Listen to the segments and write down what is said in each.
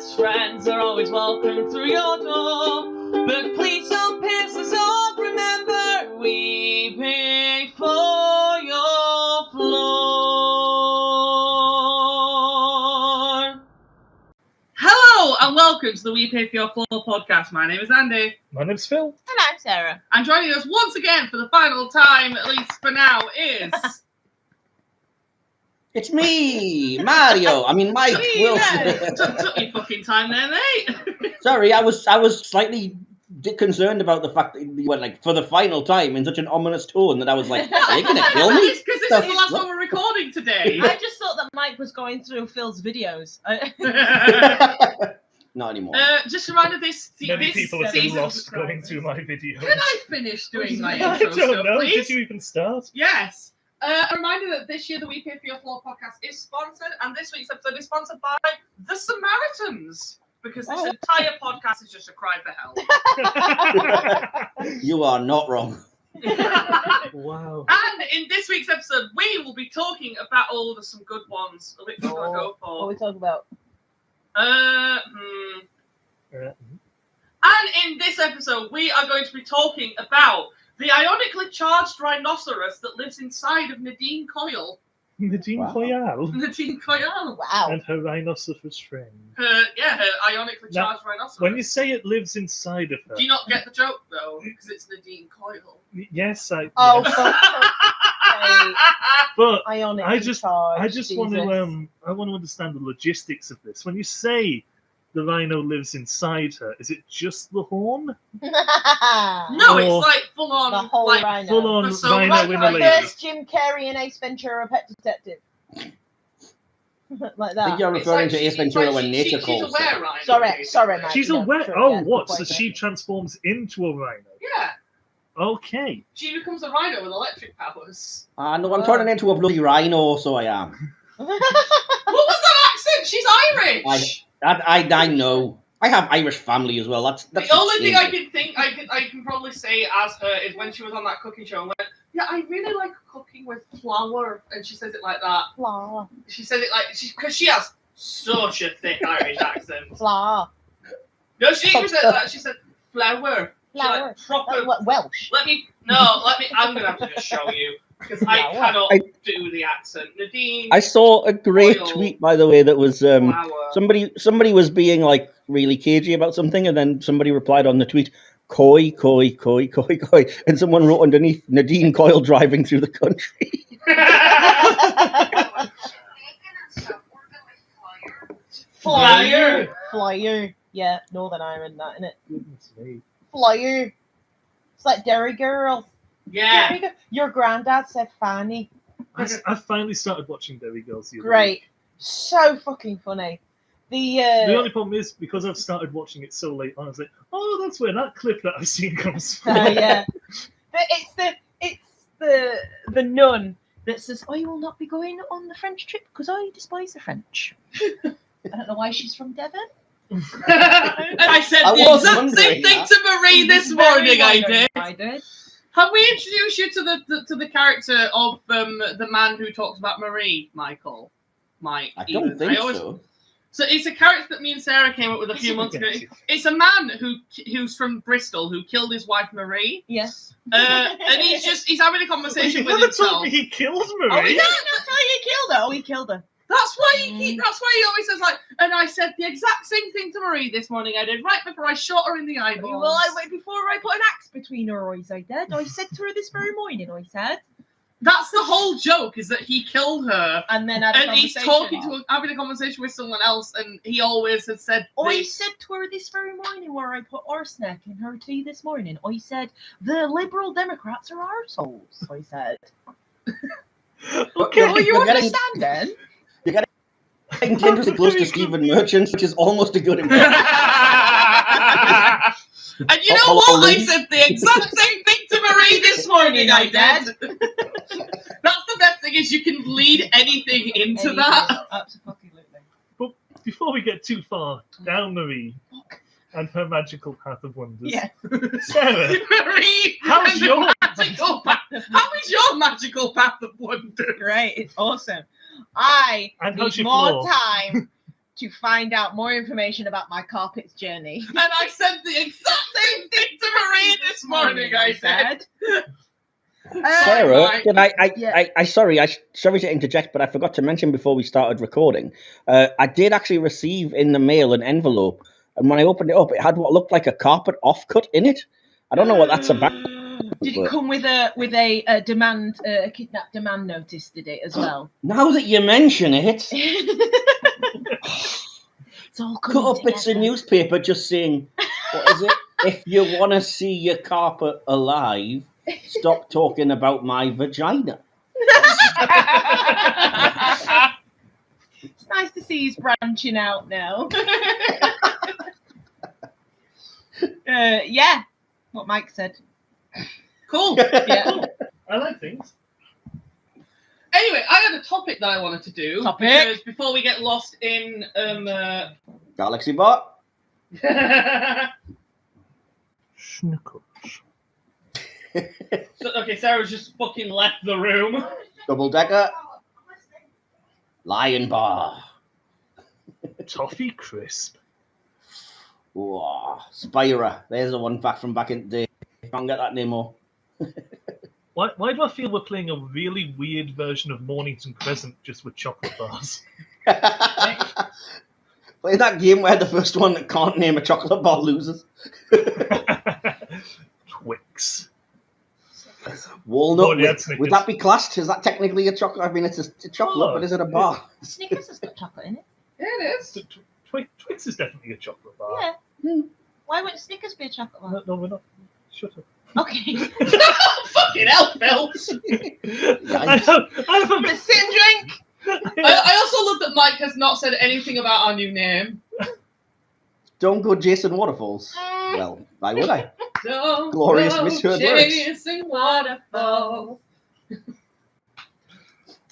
best friends are always welcome through your door. But please don't piss us off. Remember, we pay for your floor. Hello and welcome to the We Pay for Your Floor podcast. My name is Andy. My name's Phil. And I'm Sarah. And joining us once again for the final time, at least for now, is... It's me, Mario. I mean, Mike Wilson. Took your fucking time there, mate. Sorry, I was slightly concerned about the fact that you went like for the final time in such an ominous tone that I was like, "Are you gonna kill me?" It's because this is the last one we're recording today. I just thought that Mike was going through Phil's videos. Not anymore. Just a reminder, this Many this people have been season- lost going through my videos. Can I finish doing my I intro don't stuff, know. please? Did you even start? Yes. A reminder that this year the We Pay for Your Floor podcast is sponsored, and this week's episode is sponsored by The Samaritans, because this entire podcast is just a cry for help. You are not wrong. Wow. And in this week's episode, we will be talking about there's some good ones. Which one do I go What are for? we talking about? And in this episode, we are going to be talking about the ionically charged rhinoceros that lives inside of Nadine Coyle. Nadine Wow. Coyle Nadine Coyle. Wow. and her rhinoceros friend. Her ionically Now, charged rhinoceros. When you say it lives inside of her, Do you not get the joke, though? Because it's Nadine Coyle. yes, I. Oh, yes. so But ionic I just want to Jesus. I want to understand the logistics of this. When you say the rhino lives inside her, is it just the horn? No, Or it's like full on. The whole like, rhino. Full on So, rhino like, in a like lady. First Jim Carrey and Ace Ventura, Pet Detective. Like I think that. you're It's referring like to Ace she- Ventura like when she- nature she's calls. aware, right? Sorry, mate. She's No, aware. sure, Oh, yeah, what? good So point, she transforms into a rhino. Yeah. Okay. She becomes a rhino with electric powers. No, I'm turning into a bloody rhino, so I am. What was that accent? She's Irish. I know. I have Irish family as well. That's The only thing I shameful. can think I can probably say as her is when she was on that cooking show and went, yeah, I really like cooking with flour, and she says it like that. Flour. She says it like because she has such a thick Irish accent. Flour. No, she even said that. She said flour. She Flour. like proper. Welsh. I'm gonna have to just show you because I Flour. cannot do the accent. Nadine. I saw a great Oil. tweet, by the way, that was Flour. somebody was being like really cagey about something, and then somebody replied on the tweet, "Coy, coy, coy, coy, coy," and someone wrote underneath, "Nadine Coyle driving through the country." Flyer. Flyer. Yeah, Northern Ireland, that, innit? Goodness me. Flyer. It's like Derry Girl. Yeah. Derry Girl. Your granddad said Fanny. I finally started watching Derry Girls the other Great. week. So fucking funny. The only problem is because I've started watching it so late on, I was like, oh, that's where that clip that I've seen comes from. Yeah. But it's the nun that says, I will not be going on the French trip because I despise the French. I don't know why she's from Devon. And I said I the was exact wondering same thing that. to Marie this morning. I did. did. Have we introduced you to the character of the man who talks about Marie, Michael? Mike. I don't think so. So it's a character that me and Sarah came up with a few months ago. It's a man who's from Bristol who killed his wife Marie. Yes. And he's having a conversation You with never told himself. me he killed Oh, Marie. yeah, that's how he killed her. Oh, he killed her. That's why he always says like, and I said the exact same thing to Marie this morning. I did right before I shot her in the eyeballs. Well, before I put an axe between her eyes, I did. I said to her this very morning, I said. That's the whole joke, is that he killed her. And then had a And he's conversation. having a conversation with someone else, and he always has said, I this. said to her this very morning where I put arsenic in her tea this morning, I said, the Liberal Democrats are arseholes, I said. Okay. Well, you You're getting- understand then? Getting dangerously close to Stephen Merchant, which is almost a good impression. And you know what? I said the exact same thing to Marie this morning. I did. That's the best thing, is you can lead anything into that. Absolutely. But before we get too far down Marie and her magical path of wonders, Yeah. Sarah, Marie, how's and the your magical path? How is your magical path of wonder? Great, it's awesome. I And how's need your more floor? time to find out more information about my carpet's journey. And I said the exact same thing to Marie this morning, I said. Sarah, Mike. did Yeah. sorry to interject, but I forgot to mention before we started recording. I did actually receive in the mail an envelope, and when I opened it up, it had what looked like a carpet offcut in it. I don't know what that's about. Did it come with a demand a kidnap demand notice? Did it as well? Now that you mention it, It's all cut coming up bits of together. newspaper just saying, what is it? If you want to see your carpet alive, stop talking about my vagina. It's nice to see he's branching out now. Yeah, what Mike said. Cool. Yeah. I like things. Anyway, I had a topic that I wanted to do. Topic? Because before we get lost in Galaxy Bot. Schnickles. okay, Sarah's just fucking left the room. Double Decker. Lion Bar. Toffee crisp. Whoa. Spira. There's the one back from back in the day. Can't get that anymore. Why do I feel we're playing a really weird version of Mornington Crescent just with chocolate bars? Play that game where the first one that can't name a chocolate bar loses. Twix. Walnut. Oh, yeah, Snickers. Would that be classed? Is that technically a chocolate? I mean, it's a chocolate, Oh, but is it a bar? Snickers has got chocolate in it. Yeah, it is. Twix is definitely a chocolate bar. Yeah. Why wouldn't Snickers be a chocolate bar? No, we're not. Shut up. Okay. Fucking hell, Phil. I haven't. Sit and drink. I also love that Mike has not said anything about our new name. Don't go Jason Waterfalls. Well, why would I? Don't Glorious go misheard lyrics. chasing waterfalls.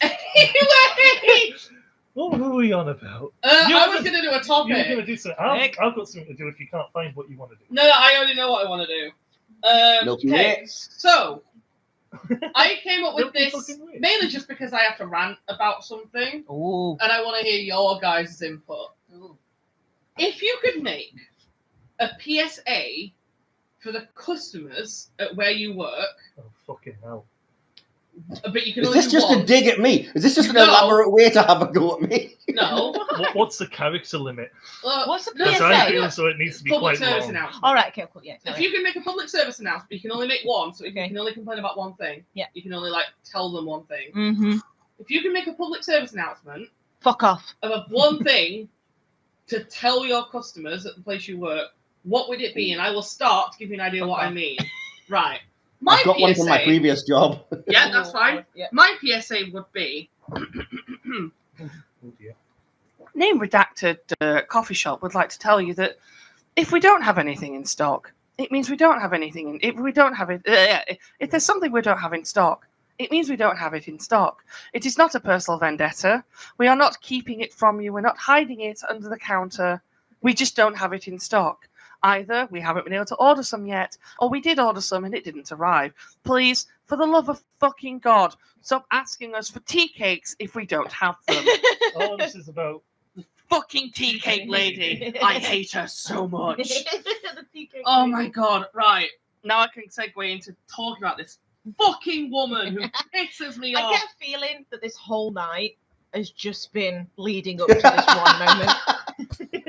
Anyway, What were we on about? I was going to do a You're topic. going to do something. I've got something to do if you can't find what you want to do. No, I already know what I want to do. Milky Okay, Way. so I came up with Don't be this fucking weird. mainly just because I have to rant about something, Ooh. and I want to hear your guys' input. If you could make a PSA for the customers at where you work, Oh, fucking hell. but you can Is only this do just one. a dig at me? Is this just an No. elaborate way to have a go at me? No. What's the character limit? What's a no, Because I PSA? feel so it needs to be public quite service long. announcement. All right. Okay. Cool. Yeah. If you can make a public service announcement, you can only make one, so if Okay. you can only complain about one thing. Yeah. You can only tell them one thing. Mm-hmm. If you can make a public service announcement Fuck off. of one thing to tell your customers at the place you work, what would it be? And I will start to give you an idea what I mean. Right. My I've got PSA, one from my previous job. Yeah, that's fine. Yeah. My PSA would be Oh, dear. Name redacted coffee shop would like to tell you that if we don't have anything in stock, it means we don't have anything in. If we don't have it, if there's something we don't have in stock, it means we don't have it in stock. It is not a personal vendetta. We are not keeping it from you. We're not hiding it under the counter. We just don't have it in stock. Either we haven't been able to order some yet, or we did order some and it didn't arrive. Please, for the love of fucking God, stop asking us for tea cakes if we don't have them. Oh, this is about. Fucking tea cake lady. I hate her so much. The Teacakes oh lady. my god, right. Now I can segue into talking about this fucking woman who pisses me I off. get a feeling that this whole night has just been leading up to this one moment.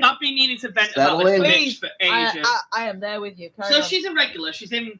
I've been needing to vent Settle about this in. bitch for ages. I am there with you. Carry So on. she's a regular. She's in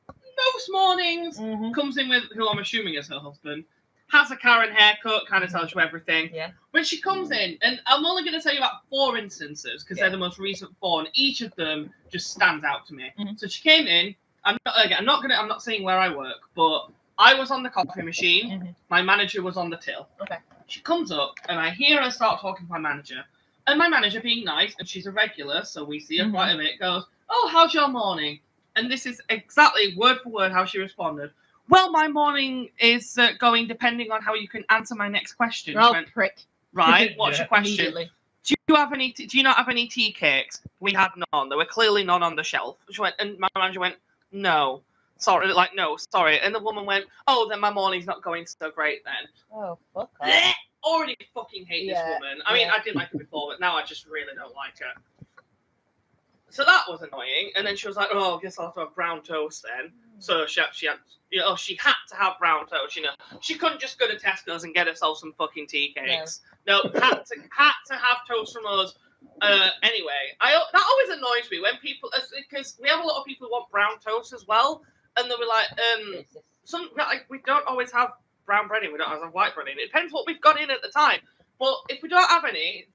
most mornings. Mhm. Comes in with who I'm assuming is her husband. Has a Karen haircut. Kind of tells you everything. Yeah. When she comes in, and I'm only going to tell you about 4 instances because they're the most recent 4, and each of them just stands out to me. Mhm. So she came in. I'm not saying where I work, but I was on the coffee machine. Mhm. My manager was on the till. Okay. She comes up, and I hear her start talking to my manager. And my manager, being nice, and she's a regular, so we see her quite a bit, goes, "Oh, how's your morning?" And this is exactly word for word how she responded. "Well, my morning is going depending on how you can answer my next question." She Oh, went, prick. "Right, what's Yeah. your question? Immediately. Do you not have any tea cakes?" We had none. There were clearly none on the shelf. She went, and my manager went, "No. Sorry, no, sorry." And the woman went, "Oh, then my morning's not going so great then." Oh, fuck off. already fucking hate this Yeah, woman. I mean, yeah. I didn't like her before, but now I just really don't like her. So that was annoying. And then she was like, "Oh, I guess I'll have to have brown toast then." So she had, she had to have brown toast. She couldn't just go to Tesco's and get herself some fucking tea cakes. No, had to have toast from us. Anyway, that always annoys me when people, because we have a lot of people who want brown toast as well, and they'll be like, we don't always have brown bread in, we don't always have white bread in. It depends what we've got in at the time. But if we don't have any,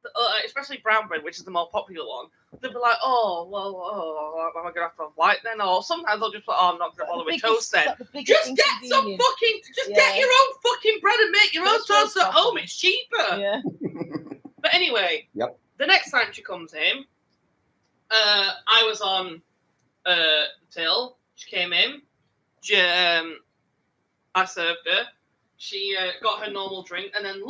especially brown bread, which is the more popular one, they'll be like, am I going to have to have white then? Or sometimes they'll just be like, I'm not going to bother with toast then. Just get some fucking, get your own fucking bread and make your own toast at home. It's cheaper. Yeah. But anyway, the next time she comes in, I was on till she came in. I served her. She got her normal drink and then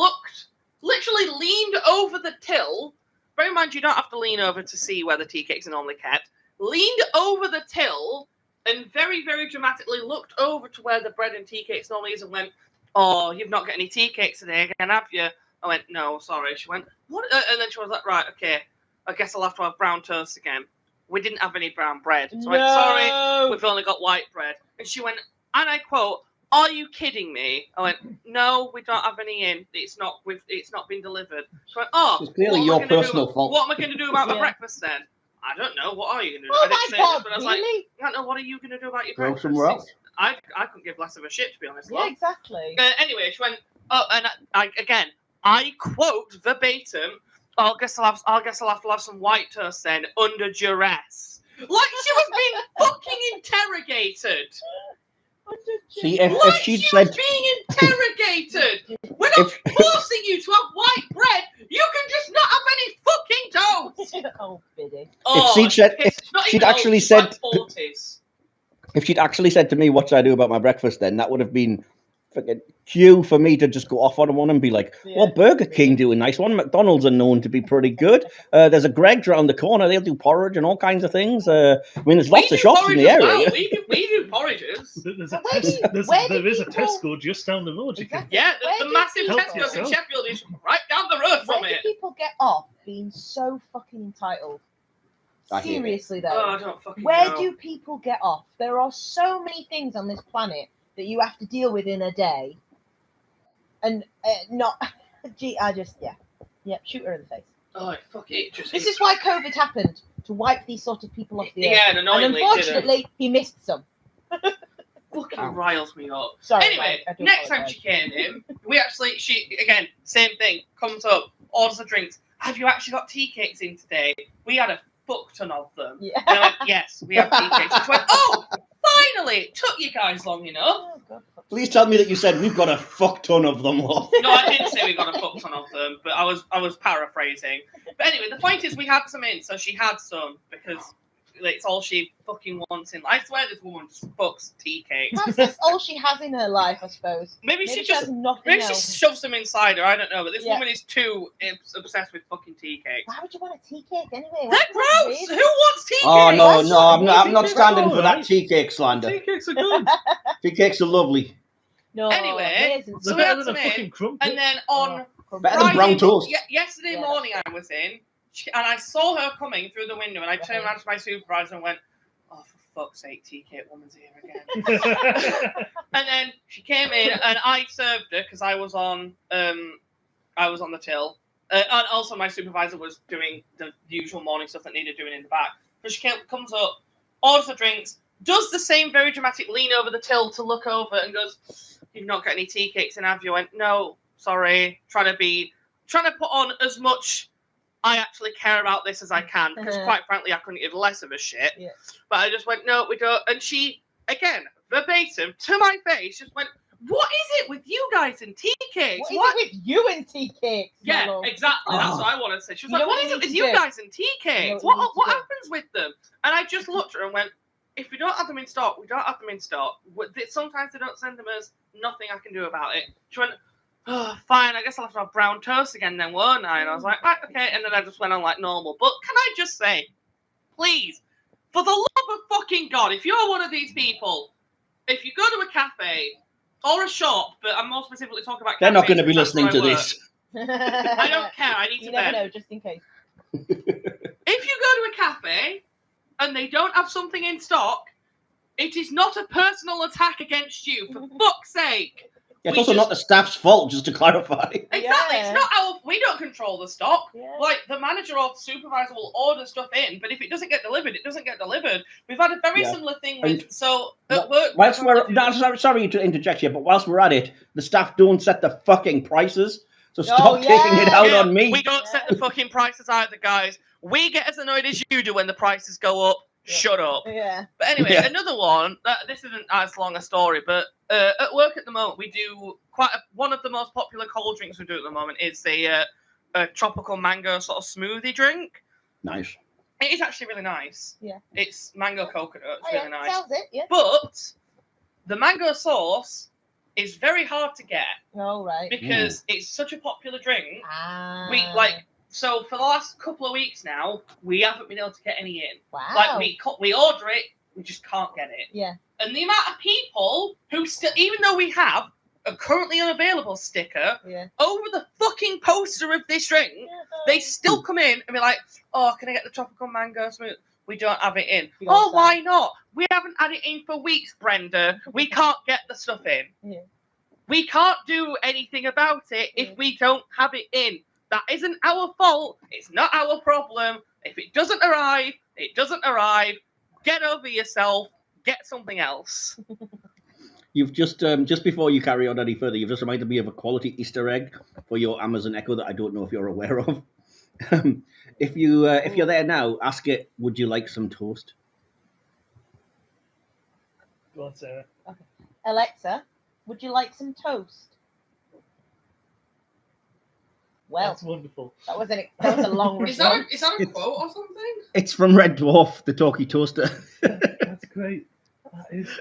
literally leaned over the till. Bear in mind, you don't have to lean over to see where the tea cakes are normally kept. Leaned over the till and very, very dramatically looked over to where the bread and tea cakes normally is and went, "Oh, you've not got any tea cakes today again, have you?" I went, "No, sorry." She went, "What?" And then she was like, "Right, okay, I guess I'll have to have brown toast again." We didn't have any brown bread. So I went, "Sorry, we've only got white bread." And she went, and I quote, "Are you kidding me?" I went, "No, we don't have any in. It's not been delivered." She went, "Oh, It's clearly your personal fault. What am I going to do about my breakfast then?" I don't know. What are you going to do? Oh I didn't my say God, this, but I was really? like, I don't know. What are you going to do about your Go breakfast? somewhere else. I couldn't give less of a shit, to be honest. Yeah, exactly. Anyway, she went, "Oh," and I quote verbatim, "I guess I'll have to have some white toast then, under duress." Like she was being fucking interrogated. See, if Like she'd she said, was being interrogated. We're not forcing you to have white bread. You can just not have any fucking toast. Oh, Biddy. Oh, she'd said- not she'd even actually old, she's said- like 40s. if she'd actually said to me, "What should I do about my breakfast?" then that would have been fucking cue for me to just go off on one and be like, "Well, Burger King do a nice one. McDonald's are known to be pretty good. There's a Greg's around the corner. They'll do porridge and all kinds of things. I mean, there's lots of shops in the area." Well. We do porridges. There's But there is a people- Tesco just down the road. You can Exactly. Yeah, Where the do massive people- Tesco's in Sheffield is right down the road from Where do it. people get off being so fucking entitled? I hear it. Seriously, though. Oh, I don't fucking Where know. do people get off? There are so many things on this planet that you have to deal with in a day. And not... Gee, shoot her in the face. Oh, fuck it. This is why COVID happened, to wipe these sort of people off the earth. Yeah, and And annoyingly, it didn't. unfortunately, he missed some. Fucking riles me up. Sorry, Anyway, Mike, I do next time apologise. she came in, she again, same thing, comes up, orders the drinks. "Have you actually got tea cakes in today? We had a fuck ton of them." Yeah. And I went, "Yes, we have tea cakes." And she went, "Oh, finally! It took you guys long enough." Oh, God. Please tell me that you said, "We've got a fuck ton of them." Love. No, I didn't say we got a fuck ton of them, but I was paraphrasing. But anyway, the point is we had some in, so she had some because it's all she fucking wants in life. I swear this woman just fucks tea cakes. Perhaps that's all she has in her life, I suppose. Maybe she has just nothing maybe she else. shoves them inside her. I don't know, but this Yeah. woman is too obsessed with fucking tea cakes. Why would you want a tea cake anyway? They're gross. Who wants tea cakes? Oh no, That's no, I'm not Tea standing cakes for are that alright. tea cake slander. Tea cakes are good. Tea cakes are lovely. No. Anyway, raisins. So They're we had better than some a in, fucking crumpet. And then on Better than brown toast. Yesterday Yeah, morning I was in, and I saw her coming through the window, and I turned around to my supervisor and went, "Oh, for fuck's sake, tea cake woman's here again." And then she came in, and I served her because I was on the till, and also my supervisor was doing the usual morning stuff that needed doing in the back. So she comes up, orders the drinks, does the same very dramatic lean over the till to look over, and goes, "You've not got any tea cakes in, have you?" I went, "No, sorry." Trying to put on as much I actually care about this as I can, because quite frankly, I couldn't give less of a shit. Yeah. But I just went, "No, we don't." And she, again, verbatim, to my face, just went, "What is it with you guys and tea cakes? What is it with you and tea cakes? Yeah, Mellow? exactly. That's Oh. what I wanted to say. She was You know like, "What what is you it need with to you do? guys and tea cakes? You know what you need What to do? happens with them?" And I just looked at her and went, "If we don't have them in stock, we don't have them in stock. Sometimes they don't send them as nothing I can do about it." She went, "Oh, fine, I guess I'll have to have brown toast again then, won't I?" And I was like, "Right, okay." And then I just went on like normal. But can I just say, please, for the love of fucking God, if you're one of these people, if you go to a cafe or a shop, but I'm more specifically talking about They're not cafes going to be because that's listening where to I work. this. I don't care. I need You to never bet. know, just in case. If you go to a cafe and they don't have something in stock, it is not a personal attack against you. For fuck's sake. It's We also not just- the staff's fault, just to clarify. Exactly. Yeah. It's not our. We don't control the stock. Yeah. Like the manager or supervisor will order stuff in, but if it doesn't get delivered, it doesn't get delivered. We've had a very Yeah. similar thing And with at work. Whilst sorry to interject here, but whilst we're at it, the staff don't set the fucking prices, so stop taking it out on me. We don't set the fucking prices either, guys. We get as annoyed as you do when the prices go up. Yeah. Shut up. Yeah. But anyway, Yeah. another one. This isn't as long a story, but at work at the moment we do one of the most popular cold drinks we do at the moment is a tropical mango sort of smoothie drink. Nice. It is actually really nice. Yeah. It's mango coconut. It's Oh, really nice. Sounds it, yeah. But the mango sauce is very hard to get Oh, right. because it's such a popular drink. Ah. So for the last couple of weeks now, we haven't been able to get any in. Wow. Like we order it, we just can't get it. Yeah. And the amount of people who still, even though we have a currently unavailable sticker Yeah. over the fucking poster of this drink, they still come in and be like, "Oh, can I get the tropical mango smooth?" We don't have it in. You don't Oh, say. why not? We haven't had it in for weeks, Brenda. We can't get the stuff in. Yeah. We can't do anything about it if we don't have it in. That isn't our fault. It's not our problem. If it doesn't arrive, it doesn't arrive. Get over yourself. Get something else. You've just before you carry on any further, you've just reminded me of a quality Easter egg for your Amazon Echo that I don't know if you're aware of. If you're there now, ask it, would you like some toast? Go on, Sarah. Alexa, would you like some toast? Well, That's wonderful. that was a long Is that response. a quote or something? It's from Red Dwarf, the talkie toaster. That's great. That is.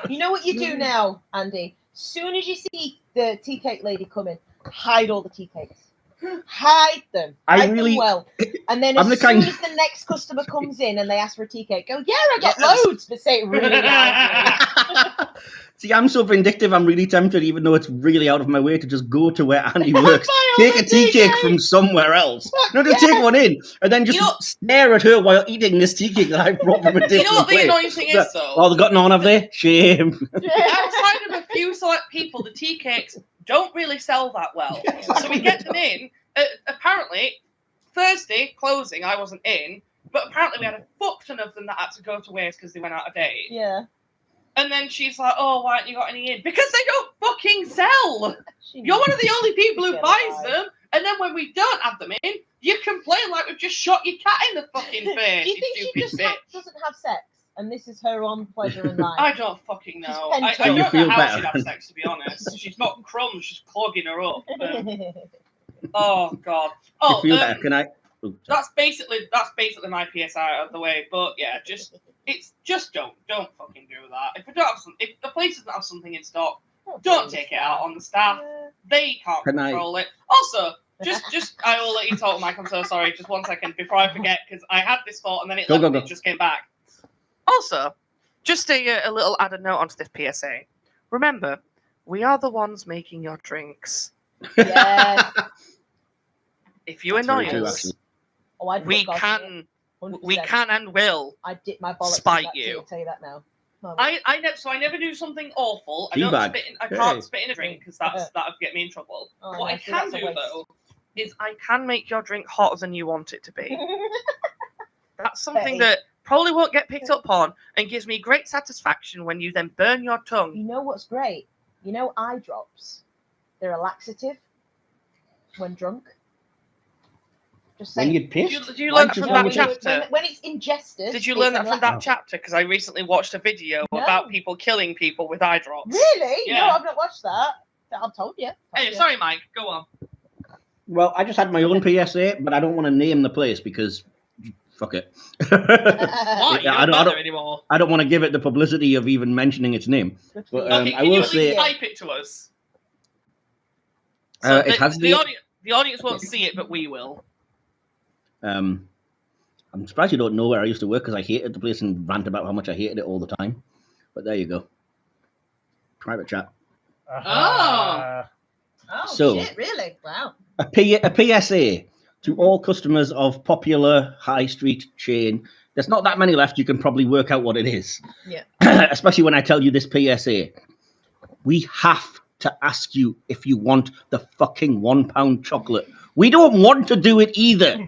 You know what you do now, Andy? Soon as you see the tea cake lady coming, hide all the tea cakes. Hide them. I Hide really- them well. And then I'm as the soon kind- as the next customer comes in and they ask for a tea cake, go, yeah, I get loads, but say it really loudly. See, I'm so vindictive, I'm really tempted, even though it's really out of my way, to just go to where Andy works, take a tea cake from somewhere else. No, to take one in, and then just You know- stare at her while eating this tea cake that I brought from a different You know what the place. annoying thing is, though? Oh, they've got none, have they? Shame. Outside of a few select people, the tea cakes don't really sell that well. So we get them in. Apparently, Thursday closing, I wasn't in, but apparently we had a fuck ton of them that had to go to waste because they went out of date. Yeah. And then she's like, "Oh, why haven't you got any in?" Because they don't fucking sell. She You're one of the only people who Get buys alive. them, and then when we don't have them in, you complain like we've just shot your cat in the fucking face. Do you think she stupid just bitch. doesn't have sex? And this is her own pleasure in life? I don't fucking know. She's I pent don't up. You know feel how better. she'd have sex, to be honest. She's got crumbs, she's clogging her up. Oh god. Oh, You feel better, can I? Oh, sorry. that's basically my PSI out of the way. But yeah, just don't fucking do that. If the place doesn't have something in stock, don't take it out on the staff. They can't Can I- control it. Also, just I will let you talk, Mike. I'm so sorry. Just 1 second before I forget, because I had this thought and then it Go. just came back. Also, just a little added note onto this PSA. Remember, we are the ones making your drinks. Yes. If you That's very annoy true, us, actually. Oh, I'd we put God in it, we 100%. can and will. I'd dip my bollocks in spite that tea, you. I'll tell you that now. Oh, I never do something awful. I Teabag. can't Hey. spit in a drink because that would get me in trouble. oh, What no, I see, can that's a do waste. though is I can make your drink hotter than you want it to be. That's something Hey. that probably won't get picked up on and gives me great satisfaction when you then burn your tongue. You know what's great? You know eye drops? They're a laxative when drunk. Just When saying. you'd Did pissed? you Why learn that did from you that know chapter? When it's ingested. Did you it's learn a that from la- that chapter? Because I recently watched a video No. about people killing people with eye drops. Really? Yeah. No, I've not watched that. I've told you. Hey, sorry, Mike. Go on. Well, I just had my own PSA, but I don't want to name the place because fuck it. Why? Yeah, You I don't don't- matter anymore. I don't want to give it the publicity of even mentioning its name. But, Okay, I can you will at least say- type it to us? So It has the- the audience won't see it, but we will. I'm surprised you don't know where I used to work because I hated the place and rant about how much I hated it all the time. But there you go. Private chat. Ah. Oh, So- shit, really? Wow. A PSA to all customers of popular high street chain. There's not that many left. You can probably work out what it is. Yeah. Especially when I tell you this PSA. We have to ask you if you want the fucking £1 chocolate. We don't want to do it either,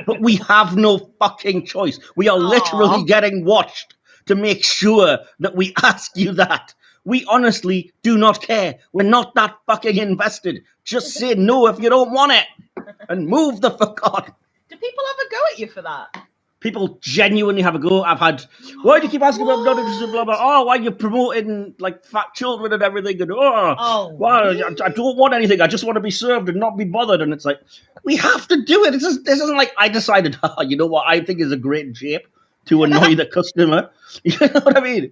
but we have no fucking choice. We are literally Aw. getting watched to make sure that we ask you that. We honestly do not care. We're not that fucking invested. Just say no if you don't want it and move the fuck on. Do people ever go at you for that? People genuinely have a go. I've had, why do you keep asking about What? blah, blah, oh, why are you promoting like fat children and everything? And Oh, why? really? I don't want anything. I just want to be served and not be bothered. And it's like, we have to do it. This isn't like I decided, you know what I think is a great shape to annoy the customer. You know what I mean?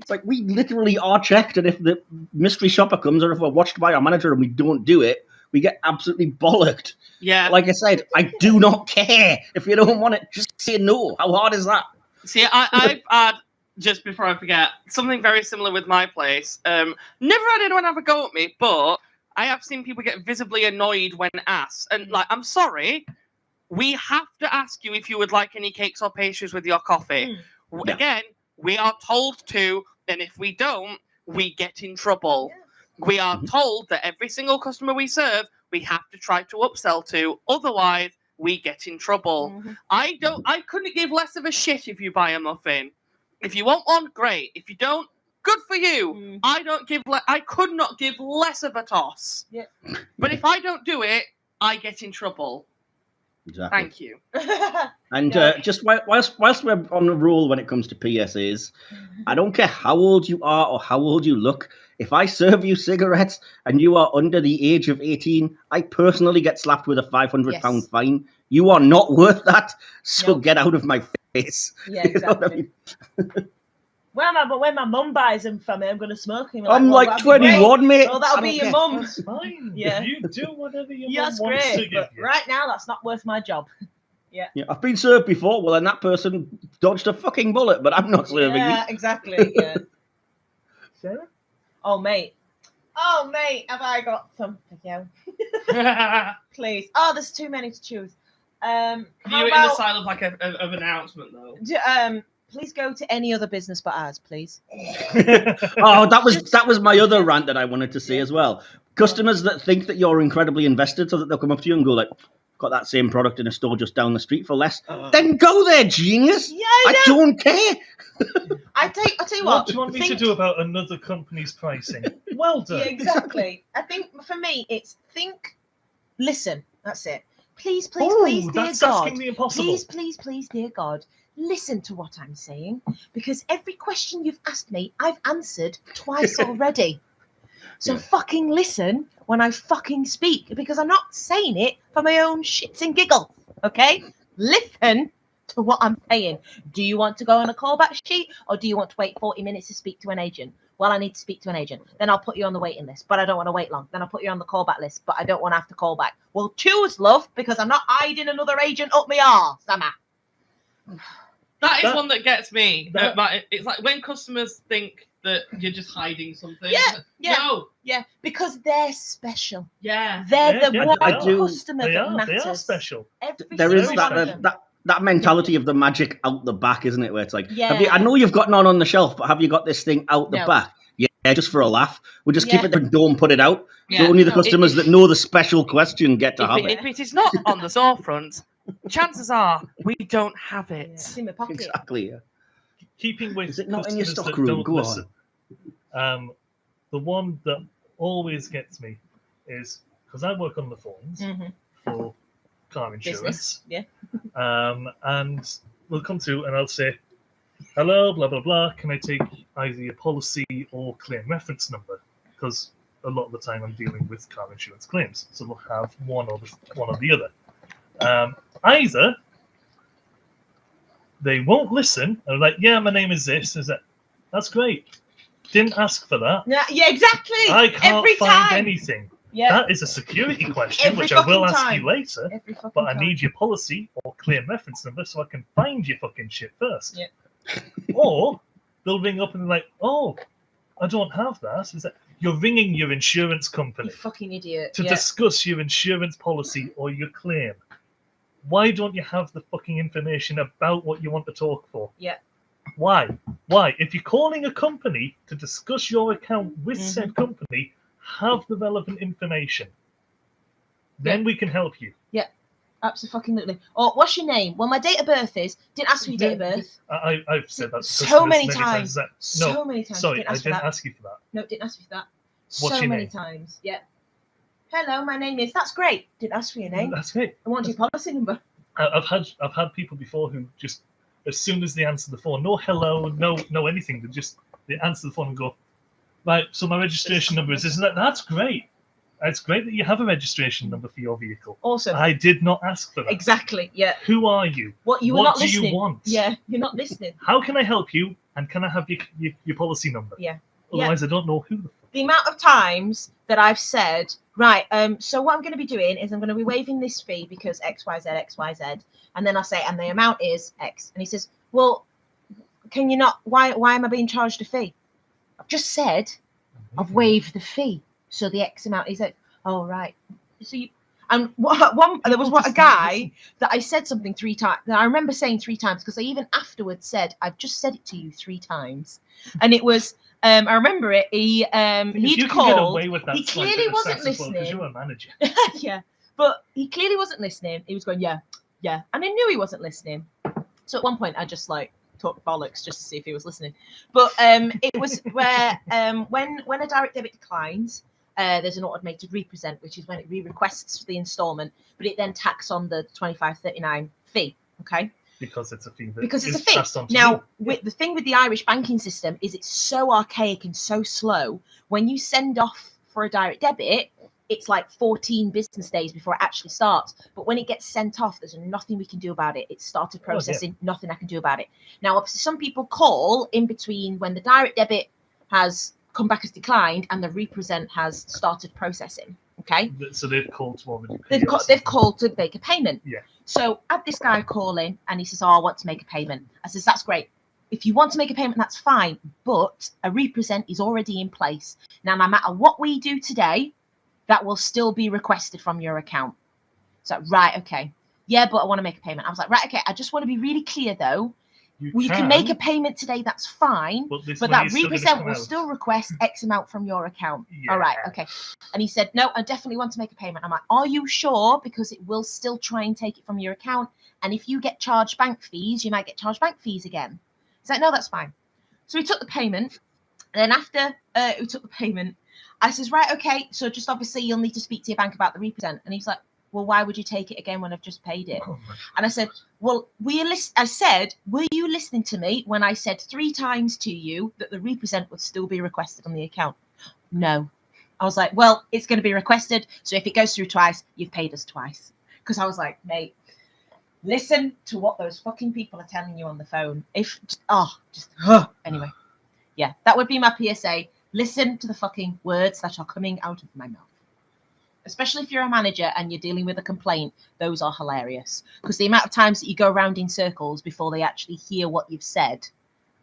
It's like we literally are checked, and if the mystery shopper comes or if we're watched by our manager and we don't do it, we get absolutely bollocked. Yeah. Like I said, I do not care. If you don't want it, just say no. How hard is that? See, I've had, just before I forget, something very similar with my place. Never had anyone have a go at me, but I have seen people get visibly annoyed when asked. And, like, I'm sorry, we have to ask you if you would like any cakes or pastries with your coffee. Yeah. Again, we are told to, and if we don't, we get in trouble. We are told that every single customer we serve, we have to try to upsell to, otherwise we get in trouble. I couldn't give less of a shit if you buy a muffin. If you want one, great. If you don't, good for you. I could not give less of a toss. Yeah. But if I don't do it, I get in trouble. Exactly. Thank you. And Yeah. just whilst we're on the roll when it comes to PSAs, I don't care how old you are or how old you look. If I serve you cigarettes and you are under the age of 18, I personally get slapped with a £500 Yes. fine. You are not worth that, so Nope. get out of my face. Yeah, You know what I exactly. mean? When my mum buys them for me, I'm going to smoke them. I'm like that'll be great. 21, mate. Oh, I that'll don't be your care. mum. That's fine. Yeah. You do whatever your Yeah, mum that's wants to great. give But you. right now, that's not worth my job. Yeah, I've been served before. Well, then that person dodged a fucking bullet, but I'm not serving Yeah, exactly. Yeah. Sarah? Oh, mate, have I got some for you? Please. Oh, there's too many to choose. How Do it in the about, style of like of announcement though. please go to any other business but ours, please. Oh, that was my other rant that I wanted to say as well. Customers that think that you're incredibly invested, so that they'll come up to you and go like, "Got that same product in a store just down the street for less." Then go there, genius. Yeah, I don't care. I tell you What what. do you want me to think- do about another company's pricing? Well done. Yeah, exactly. I think for me, it's think, listen. That's it. Please, please, Oh, please, dear that's God. asking the impossible. Please, please, please, dear God, listen to what I'm saying, because every question you've asked me, I've answered twice already. So Yeah. fucking listen when I fucking speak, because I'm not saying it for my own shits and giggles. Okay? Listen to what I'm saying. Do you want to go on a callback sheet, or do you want to wait 40 minutes to speak to an agent? Well, I need to speak to an agent. Then I'll put you on the waiting list, but I don't want to wait long. Then I'll put you on the callback list, but I don't want to have to call back. Well, choose, love, because I'm not hiding another agent up my arse, am I? That is That- one that gets me. that- It's like when customers think that you're just hiding something. Yeah. No. Yeah, because they're special. Yeah. They're Yeah, the yeah, one I do- customer They that are matters. special. Every There is single one of them. that mentality of the magic out the back, isn't it? Where it's like, Yeah. I know you've got none on the shelf, but have you got this thing out the No. back? Yeah, just for a laugh. We'll just keep Yeah. it and don't put it out. Yeah. So only the No, customers that know the special question get to have it. If it is not on the storefront, chances are we don't have Yeah, it. it's in my pocket. Exactly. Yeah. Keeping with Is it not in your customers that stockroom? don't Go on. listen. The one that always gets me is because I work on the phones Mhm. for car insurance. Business. Yeah. And we'll come to and I'll say, "Hello, blah blah blah. Can I take either your policy or claim reference number?" Because a lot of the time I'm dealing with car insurance claims, so we'll have one or the other. Either they won't listen and are like, "Yeah, my name is this." Is that? That's great. Didn't ask for that. Yeah, exactly. I can't Every find time. anything. Yeah. That is a security question, Every which I will fucking ask time. you later. Every fucking But I time. need your policy or claim reference number so I can find your fucking shit first. Yeah. Or they'll ring up and be like, "Oh, I don't have that." Is that You're ringing your insurance company You fucking idiot. to Yeah. discuss your insurance policy or your claim. Why don't you have the fucking information about what you want to talk for? Yeah. Why? Why? If you're calling a company to discuss your account with said company, have the relevant information. Then we can help you. Absolutely. Or what's your name? Well, my date of birth is. Didn't ask for your date of birth. I've said that to So customers many times. No, So many times. sorry, Didn't I ask for didn't that. ask you for that. No, didn't ask you for that. What's So your many name? times. Yeah. Hello, my name is. That's great. Didn't ask for your name. That's it. I want your policy number. I've had people before who just, as soon as they answer the phone, no hello, no anything, they answer the phone and go, right, so my registration number is this and that. That's great. It's great that you have a registration number for your vehicle. Awesome. I did not ask for that. Exactly. Yeah. Who are you? What you were What not do listening. you want? Yeah, you're not listening. How can I help you? And can I have your policy number? Yeah. Otherwise, I don't know who the fuck. The amount of times that I've said, right, so what I'm going to be doing is I'm going to be waiving this fee because XYZ, and then I say, and the amount is X. And he says, well, can you not, why am I being charged a fee? I've just said I've waived the fee. So the X amount is X. Oh, right. So you, and there was a guy that I said something 3 times. I remember saying 3 times because I even afterwards said, I've just said it to you 3 times. And it was, I remember it. He'd called. He clearly wasn't listening. Because you're a manager. Yeah, but he clearly wasn't listening. He was going, yeah, and I knew he wasn't listening. So at one point, I just talked bollocks just to see if he was listening. But it was where when a direct debit declines, there's an automated represent, which is when it re-requests for the instalment, but it then tacks on the $25.39 fee. Okay. Because it's a fee. Because it's a fee. Now, the thing with the Irish banking system is it's so archaic and so slow. When you send off for a direct debit, it's like 14 business days before it actually starts. But when it gets sent off, there's nothing we can do about it. It started processing, nothing I can do about it. Now, obviously, some people call in between when the direct debit has come back as declined and the represent has started processing. Okay. So they've called to already pay. They've called to make a payment. Yeah. So I had this guy calling and he says, oh, I want to make a payment. I says, that's great. If you want to make a payment, that's fine. But a represent is already in place. Now, no matter what we do today, that will still be requested from your account. So, right, okay. Yeah, but I want to make a payment. I was like, right, okay. I just want to be really clear, though. You can make a payment today, that's fine. But that represent will still request X amount from your account. Yeah. All right, okay. And he said, no, I definitely want to make a payment. I'm like, are you sure? Because it will still try and take it from your account. And if you get charged bank fees, you might get charged bank fees again. He's like, no, that's fine. So he took the payment. And then after he took the payment, I says, right, okay. So just obviously you'll need to speak to your bank about the represent. And he's like, well, why would you take it again when I've just paid it? And I said, well, were you listening to me when I said 3 times to you that the represent would still be requested on the account? No. I was like, well, it's going to be requested. So if it goes through twice, you've paid us twice. Because I was like, mate, listen to what those fucking people are telling you on the phone. Anyway. Yeah, that would be my PSA. Listen to the fucking words that are coming out of my mouth. Especially if you're a manager and you're dealing with a complaint, those are hilarious. Because the amount of times that you go around in circles before they actually hear what you've said,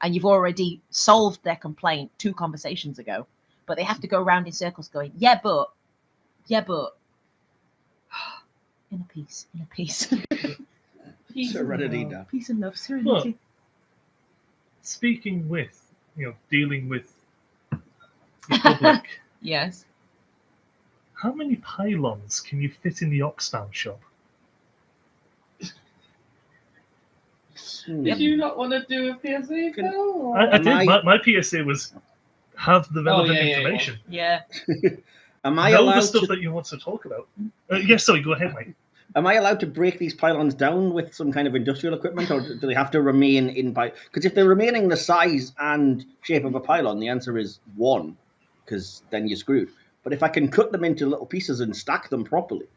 and you've already solved their complaint 2 conversations ago, but they have to go around in circles going, yeah, but, in a peace. Serenity now. Peace and love, serenity. Well, speaking with, dealing with the public. Yes. How many pylons can you fit in the Oxtown shop? Did you not want to do a PSA, Phil? I did. My PSA was have the relevant information. Yeah. Am I know allowed the stuff to... that you want to talk about? Yes, sorry, go ahead, mate. Am I allowed to break these pylons down with some kind of industrial equipment, or do they have to remain in Because if they're remaining the size and shape of a pylon, the answer is 1, because then you're screwed. But if I can cut them into little pieces and stack them properly,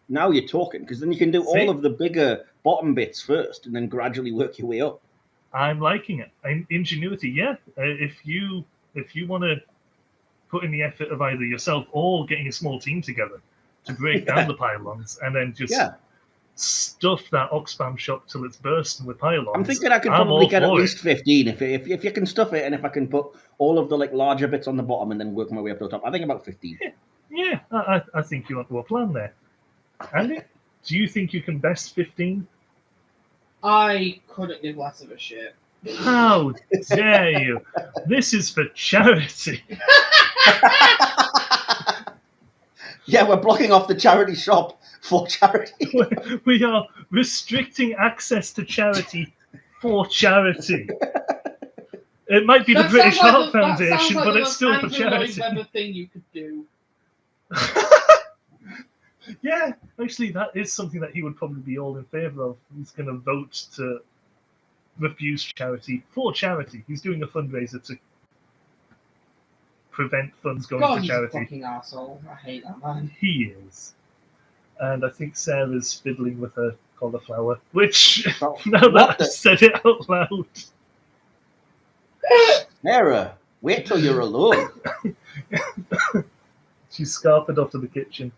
now you're talking, because then you can do all of the bigger bottom bits first and then gradually work your way up. I'm liking it. Ingenuity, yeah. If you want to put in the effort of either yourself or getting a small team together to break down the pylons and then just stuff that Oxfam shop till it's bursting with pylons. I'm thinking I could I'm probably all get at for it. least 15 if you can stuff it, and if I can put all of the like larger bits on the bottom and then work my way up to the top. I think about 15. Yeah, I think you're onto a plan there. Andy, do you think you can best 15? I couldn't give less of a shit. How dare you? This is for charity. Yeah, we're blocking off the charity shop for charity. We are restricting access to charity for charity. It might be the That British sounds Heart that sounds Foundation, like but the it's most still for Andrew Lloyd charity. Webber thing you could do. Yeah, actually, that is something that he would probably be all in favour of. He's going to vote to refuse charity for charity. He's doing a fundraiser to prevent funds going God, to he's a charity. fucking arsehole. I hate that man. He is. And I think Sarah's fiddling with her cauliflower, which, Oh, now that what I've the- said it out loud, Sarah, wait till you're alone. she's scarpered off to the kitchen.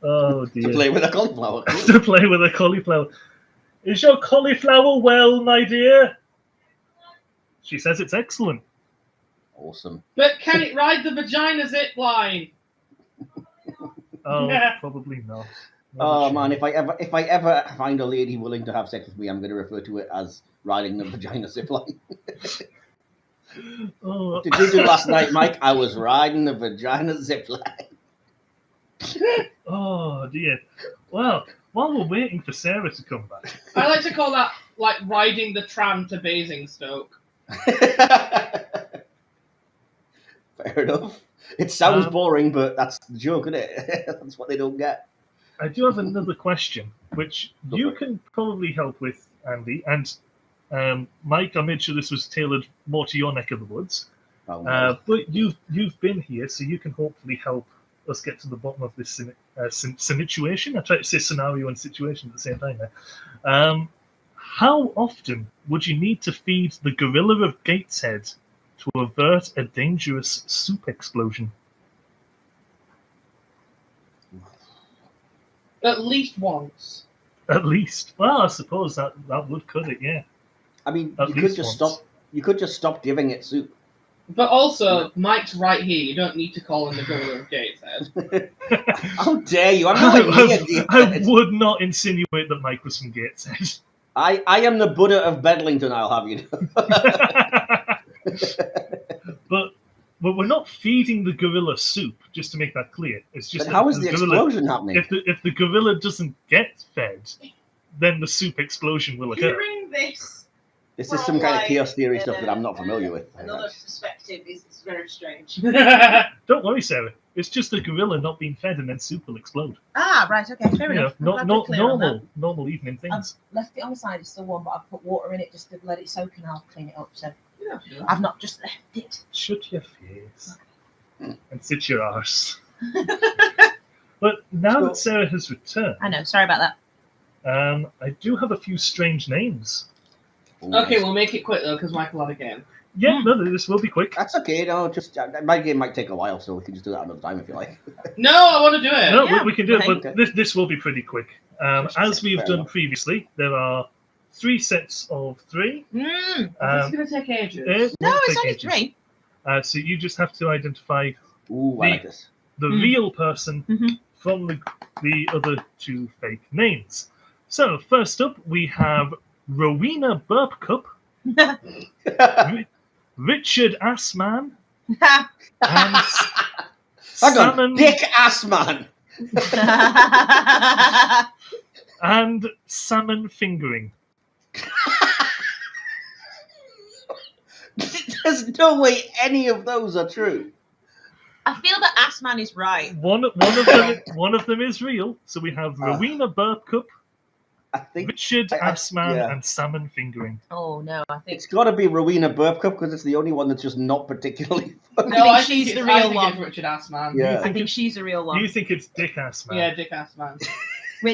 Oh To dear. play with a cauliflower. To play with a cauliflower. Is your cauliflower well, my dear? She says it's excellent. Awesome. But can it ride the vagina zip line? Oh, Yeah. probably not. Oh man, if I ever find a lady willing to have sex with me, I'm going to refer to it as riding the vagina zipline. Oh, What did you do last night, Mike? I was riding the vagina zipline. oh dear. Well, while we're waiting for Sarah to come back, I like to call that like riding the tram to Basingstoke. Fair enough. It sounds Um, boring, but that's the joke, isn't it? That's what they don't get. I do have another question, which Go you for it. can probably help with, Andy. And Mike, I made sure this was tailored more to your neck of the woods. Oh, no. But you've been here, so you can hopefully help us get to the bottom of this situation. I tried to say scenario and situation at the same time there. How often would you need to feed the gorilla of Gateshead to avert a dangerous soup explosion? At least once. At least. Well, I suppose that would cut it, yeah. I mean, at you could least just once. stop. You could just stop giving it soup. But also, Mike's right here. You don't need to call him the gorilla of Gateshead. How dare you? I'm nowhere near I Gateshead. would not insinuate that Mike was from Gateshead. I am the Buddha of Bedlington, I'll have you know. But we're not feeding the gorilla soup, just to make that clear. It's just But that how is the gorilla, explosion happening? if the gorilla doesn't get fed, then the soup explosion will occur. Hearing this This is some kind of chaos theory stuff that I'm not familiar with. another perspective is very strange. Don't worry, Sarah. It's just the gorilla not being fed, and then soup will explode. Ah, right, okay, fair You know, enough. I'm glad we're clear on that. normal evening things. Left it on the side, it's still warm, but I've put water in it just to let it soak and I'll clean it up. So Yeah. I've not just left it. Shut your face and sit your arse. But now that Sarah has returned, I know, sorry about that. I do have a few strange names. Okay, we'll make it quick though, because Michael had a game. Yeah, no, this will be quick. That's okay. No, just my game might take a while, so we can just do that another time if you like. No, I want to do it. No, Yeah, we can do it, okay. but this will be pretty quick. As we have Fair done enough. previously, there are 3 sets of 3. Mm. It's going to take ages. It No, won't it's take only ages. 3. So you just have to identify Ooh, I like this. the Mm. real person Mhm. from the other 2 fake names. So first up, we have Rowena Burp Cup, Richard Assman, and Hang Salmon on, Dick Assman. and Salmon Fingering. There's no way any of those are true. I feel that Assman is right. One of them is real. So we have Rowena Burp Cup, I think Richard I- Assman, yeah. and Salmon Fingering. Oh no, I think it's got to be Rowena Burp Cup because it's the only one that's just not particularly funny. No, I she's think the it's, real one. It's Richard Assman. Yeah. I think she's the real Do one. you think it's Dick Assman? Yeah, Dick Assman.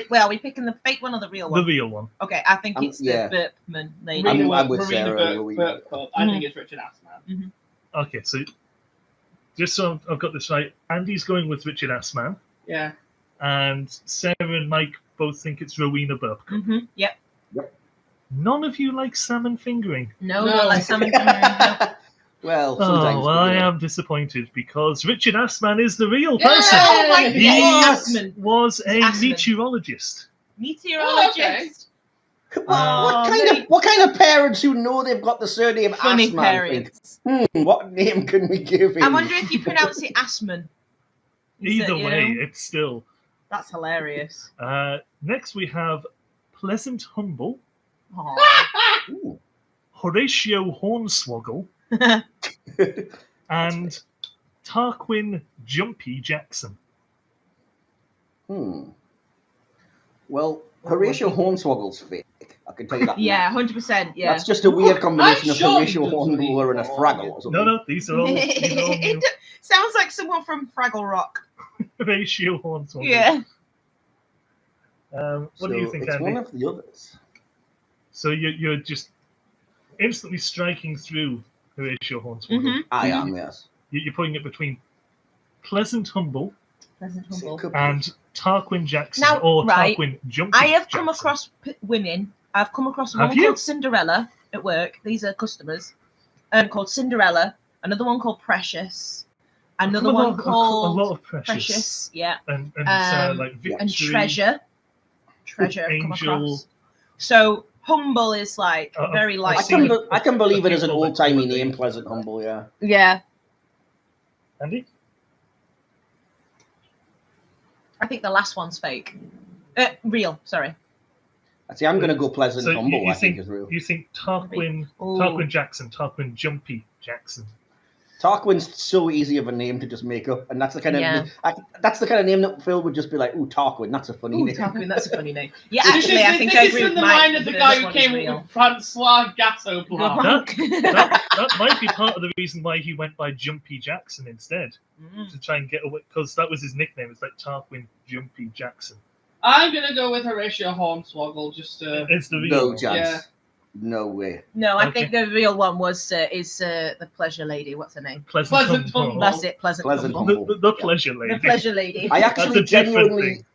Well, we're picking the fake one or the real The one? real one. Okay, I think it's the yeah. Burpman lady. I'm with Sarah, Burke, Rowena. Burke Club. I think it's Richard Assman. Okay, so just so I've got this right, Andy's going with Richard Assman, Yeah. and Sarah and Mike both think it's Rowena Burke. Yep. None of you like salmon fingering. No, No. not like salmon fingering. No. Well, sometimes. Oh, well, I you know. am disappointed because Richard Assman is the real person. Oh my Yay! god, He Assman. was a Assman. meteorologist. Meteorologist. What kind of parents who know they've got the surname Funny Assman parents. think, what name can we give him? I wonder if you pronounce it Assman. Either You way, know? it's still. That's hilarious. Next, we have Pleasant Humble, Aw. Ooh. Horatio Hornswoggle, and Tarquin Jumpy Jackson. Well, Horatio Hornswoggle's fake. I can tell you that. Yeah, 100%. Yeah. That's just a weird combination of sure Horatio he does Hornblower and a read Fraggle or something. No, these are all new. It sounds like someone from Fraggle Rock. Horatio Hornswoggle. Yeah. What do you think, it's Andy? one of the others. So you're just instantly striking through Horatio Hornswoggle. Mhm. I am, yes. You're putting it between Pleasant Humble Pleasant So it Humble. could be- and Tarquin Jackson, Now, or right, Tarquin Jumpy I have come Jackson. across women. I've come across Have one you? called Cinderella at work. These are customers. Called Cinderella. Another one called Precious. Another A one lot- called a lot of precious, Precious. Yeah. and like Victory And Treasure. Treasure. I've come Angel. across. So Humble is like very I've light. I seen can, I can believe it as an people that old-timey call it name, the- Pleasant Humble, yeah. Yeah. Andy? I think the last one's fake. Real. Sorry. See, I'm going to go Pleasant So Humble, you I think think is real. you think Tarquin Ooh. Tarquin Jackson, Tarquin Jumpy Jackson. Tarquin's so easy of a name to just make up, and that's the kind of Yeah. that's the kind of name that Phil would just be like, "Ooh, Tarquin, that's a funny Ooh, name." Tarquin, that's a funny name. Yeah, This actually, I think I agree in with the Mike. mind of the that guy this who one is came real. up with Francois Gasoplan. That might be part of the reason why he went by Jumpy Jackson instead, Mm. to try and get away, because that was his nickname. It's like Tarquin Jumpy Jackson. I'm gonna go with Horatio Hornswoggle just to. It's the real No one. chance. Yeah. No way. No, I Okay. think the real one was is the pleasure lady. What's her name? Pleasant Pleasant Humble. Humble. That's it, Pleasant Pleasant Humble. Humble. The pleasure lady. The pleasure lady. I That's a actually different thing.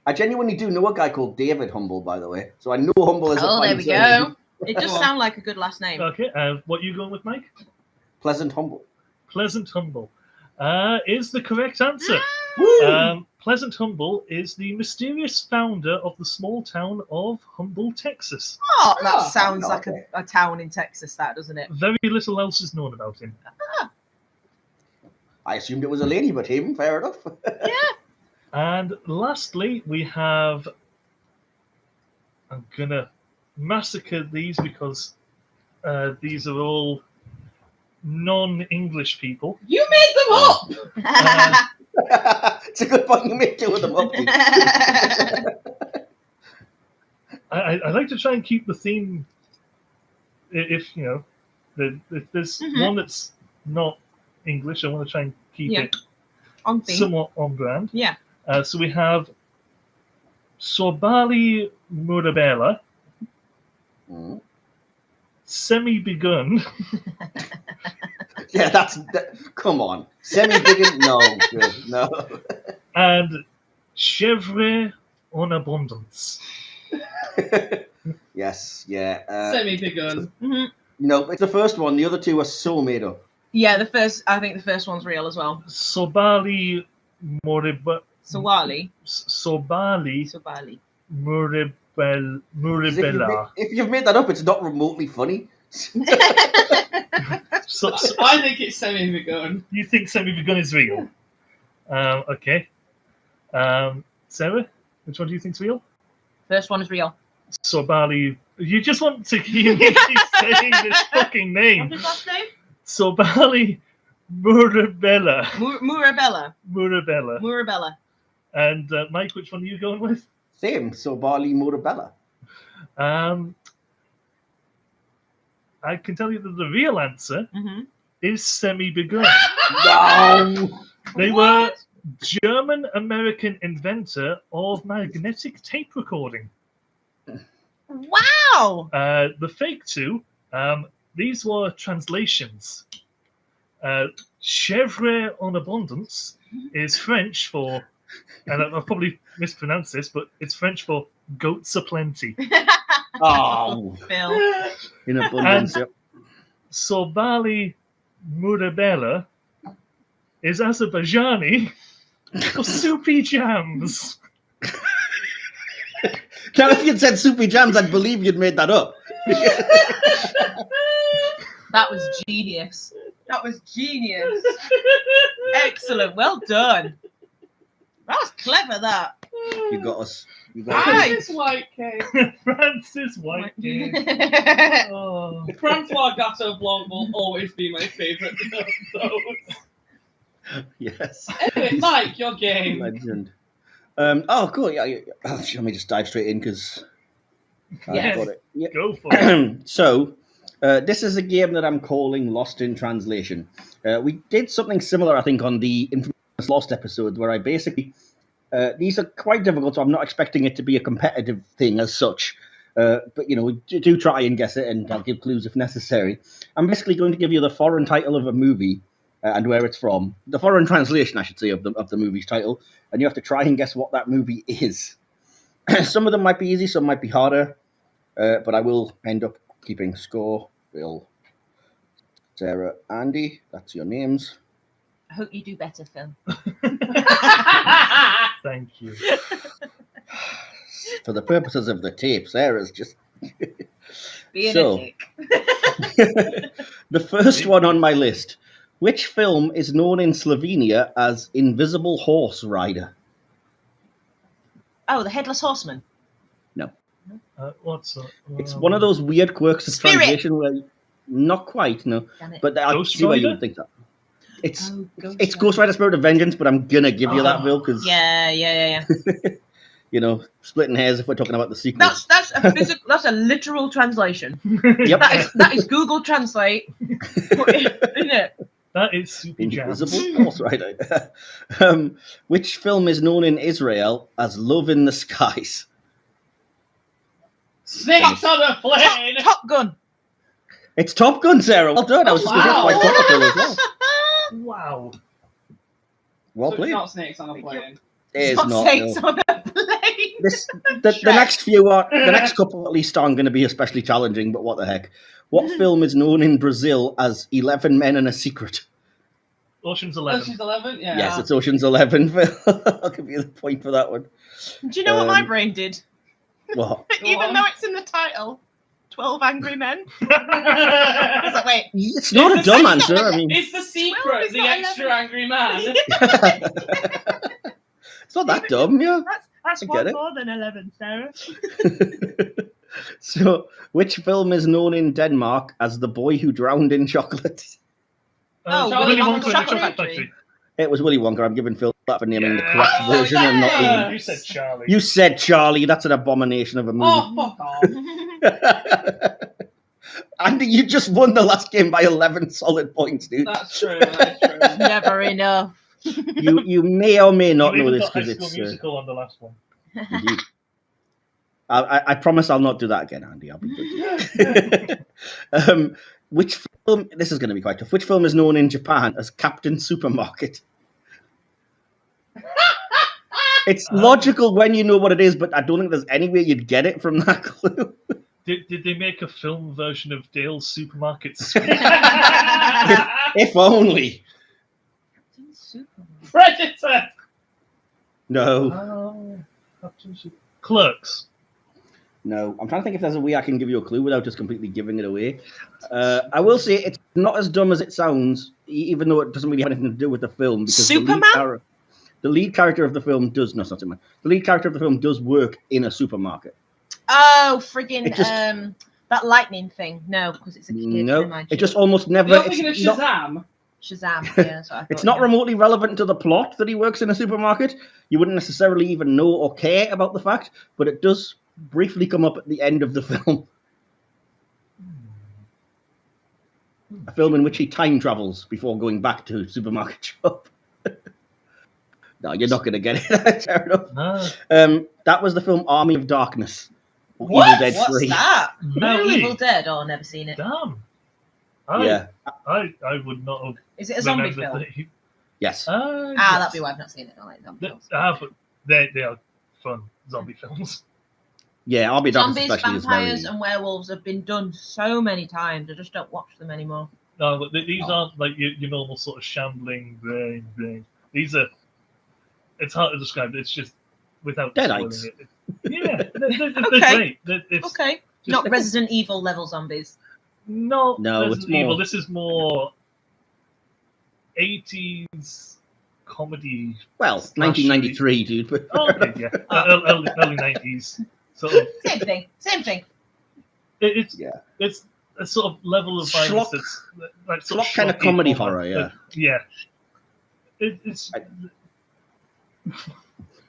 I genuinely do know a guy called David Humble, by the way. So I know Humble is a Oh, there fine we surname. go. It does Go on. sound like a good last name. Okay, what you going with, Mike? Pleasant Humble. Pleasant Humble is the correct answer. Woo! Pleasant Humble is the mysterious founder of the small town of Humble, Texas. Oh, that Oh, sounds no, like okay. a town in Texas, that doesn't it? Very little else is known about him. I assumed it was a lady, but him, fair enough. And lastly, we have. I'm gonna massacre these because these are all non-English people. You made them up. It's a good point you make two of them up. I like to try and keep the theme. If you know, if there's Mhm. one that's not English, I want to try and keep Yeah. it On theme. somewhat on brand. Yeah. So we have Sorbali Murabella, Mm. Semi-Begun, Yeah, come on. Semi-big, no, good, no. and Chevre en Abondance. Yes, yeah. Semi-begun. Mhm. No, it's the first one. The other two are so made up. Yeah, I think the first one's real as well. Sorbali Sawali. Sorbali Sobali. Murabella. If you've made that up, it's not remotely funny. So, I think it's semi-begun. you think Semi-Begun is real? Okay. Sarah, which one do you think's real? First one is real. Sorbali. You just want to hear me keep saying this fucking name. What's his last name? Sorbali Murabella. Murabella. Murabella. Murabella. And Mike, which one are you going with? Same, so Barley Morabella. I can tell you that the real answer Mm-hmm. is Semi-Begun. No! They were German-American inventor of magnetic tape recording. Wow. The fake two, these were translations. Chevre en Abondance is French for, and I've probably mispronounced this, but it's French for goats aplenty. Oh, Phil. in abundance. And- Yep. Sobali Murabella is Azerbaijani for soupy jams. Now, if you'd said soupy jams, I'd believe you'd made that up. That was genius. That was genius. Excellent. Well done. That was clever, that. You got us. You got us. Francis White Cake. Francis Whitegate. Oh. Francois Gatto Blanc will always be my favourite of those. Yes. Anyway, Mike, your game. Legend. Oh, cool. Yeah. Let me just dive straight in because I've Yes. got it. Yeah. Go for it. So, this is a game that I'm calling Lost in Translation. We did something similar, I think, on the Infamous Lost episode, where I basically... these are quite difficult, so I'm not expecting it to be a competitive thing as such. But, do try and guess it, and I'll give clues if necessary. I'm basically going to give you the foreign title of a movie and where it's from. The foreign translation, I should say, of the movie's title. And you have to try and guess what that movie is. Some of them might be easy, some might be harder. But I will end up keeping score. Bill, Sarah, Andy, that's your names. I hope you do better, Phil. Thank you. For the purposes of the tape, Sarah's just... Being So- a dick. The first one on my list. Which film is known in Slovenia as Invisible Horse Rider? Oh, the Headless Horseman. What's that? It's one of those weird quirks of Spirit. translation where... Not quite, no. Damn it. But I Ghost see why you Rider? would think that. It's Oh, it's Ghost Rider Spirit of Vengeance, but I'm going to give you that, Oh. Bill, because, Yeah. splitting hairs if we're talking about the sequel. That's a physical. That's a literal translation. Yep. That is Google Translate. Isn't it? That is super jams. Invisible Horse Rider. Which film is known in Israel as Love in the Skies? Snakes on a plane. Top Gun. It's Top Gun, Sarah. Well done. I was just going to Wow. quite topical as well. Wow. Well So it's played. not snakes on a plane. It is Not not. snakes No. on a plane. The next few are the next couple at least aren't going to be especially challenging. But what the heck? What film is known in Brazil as 11 Men and a Secret? Ocean's Oh, 11. she's 11? Yeah. Yes, it's Ocean's 11. I'll give you the point for that one. Do you know what my Um, brain did? What? Even on. though it's in the title, 12 Angry Men. I was like, wait. It's not a dumb answer. I mean, It's the Well, secret, it's the not extra 11. angry man. it's not that dumb, yeah. That's I get one it. more than 11, Sarah. So, which film is known in Denmark as The Boy Who Drowned in Chocolate? Oh, Willy Willy Wonka Wonka and and the the Chocolate Factory. It was Willy Wonka. I'm giving Phil that for naming the Yeah. correct version and not Yeah. You said Charlie. You said Charlie. That's an abomination of a movie. Oh, fuck off. Andy, you just won the last game by 11 solid points, dude. That's true. That's true. Never enough. You may or may not You know even this got High because School it's. Musical on the last one. Indeed. I promise I'll not do that again, Andy. I'll be good. Which film? This is going to be quite tough. Which film is known in Japan as Captain Supermarket? It's logical when you know what it is, but I don't think there's any way you'd get it from that clue. Did they make a film version of Dale's Supermarket Suite? If only. Predator. No, Clerks. no. I'm trying to think if there's a way I can give you a clue without just completely giving it away. I will say it's not as dumb as it sounds, even though it doesn't really have anything to do with the film. Because Superman? the lead character of the film does no, it's not Superman. The lead character of the film does work in a supermarket. Oh, friggin' It just- that lightning thing. No, because it's a kid. No, Never mind. it just almost never. You're thinking of It's not, Shazam. Shazam. Yeah, that's what I thought. it's not yeah. remotely relevant to the plot that he works in a supermarket. You wouldn't necessarily even know or care about the fact, but it does briefly come up at the end of the film. A film in which he time travels before going back to supermarket shop. No, you're not going to get it. Fair enough. No. That was the film Army of Darkness. What? Evil Dead What's 3. that? Oh, Really? Evil Dead. Oh, never seen it. Damn. Yeah. I would not have Is it a zombie remembered film? that he... Yes. Ah, yes. that'd be why I've not seen it. I like zombie films. But they are fun zombie films. Yeah, Army Darkness Zombies, especially is vampires, very... and werewolves have been done so many times. I just don't watch them anymore. No, but these aren't like your normal sort of shambling. These are. It's hard to describe. It's just without spoiling Deadites. it. Yeah, they're Okay. great. It's Okay. Not Resident Evil level zombies. no, No, it's Resident Evil. more- This is more 80s comedy. Well, 1993, dude. But Oh, okay, yeah, early 90s. Sort of. Same thing. Same thing. It's Yeah. It's a sort of level of Schlock- violence that's like sort schlock kind of schlocky comedy horror. horror, yeah. Yeah. It's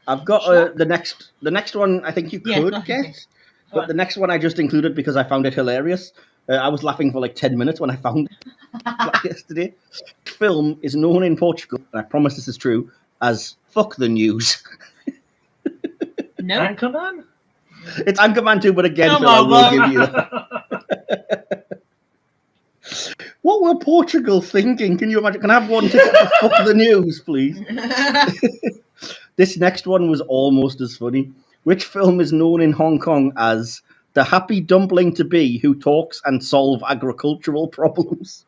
I've got the next one. I think you Yeah, could okay. get, but the next one I just included because I found it hilarious. I was laughing for like 10 minutes when I found it like yesterday. The film is known in Portugal, and I promise this is true, as "Fuck the News." No. Anchorman. It's Anchorman 2, but again, Oh Phil, I will my give you that. What were Portugal thinking? Can you imagine? Can I have one ticket for "Fuck the News," please? This next one was almost as funny. Which film is known in Hong Kong as the happy dumpling to be who talks and solve agricultural problems?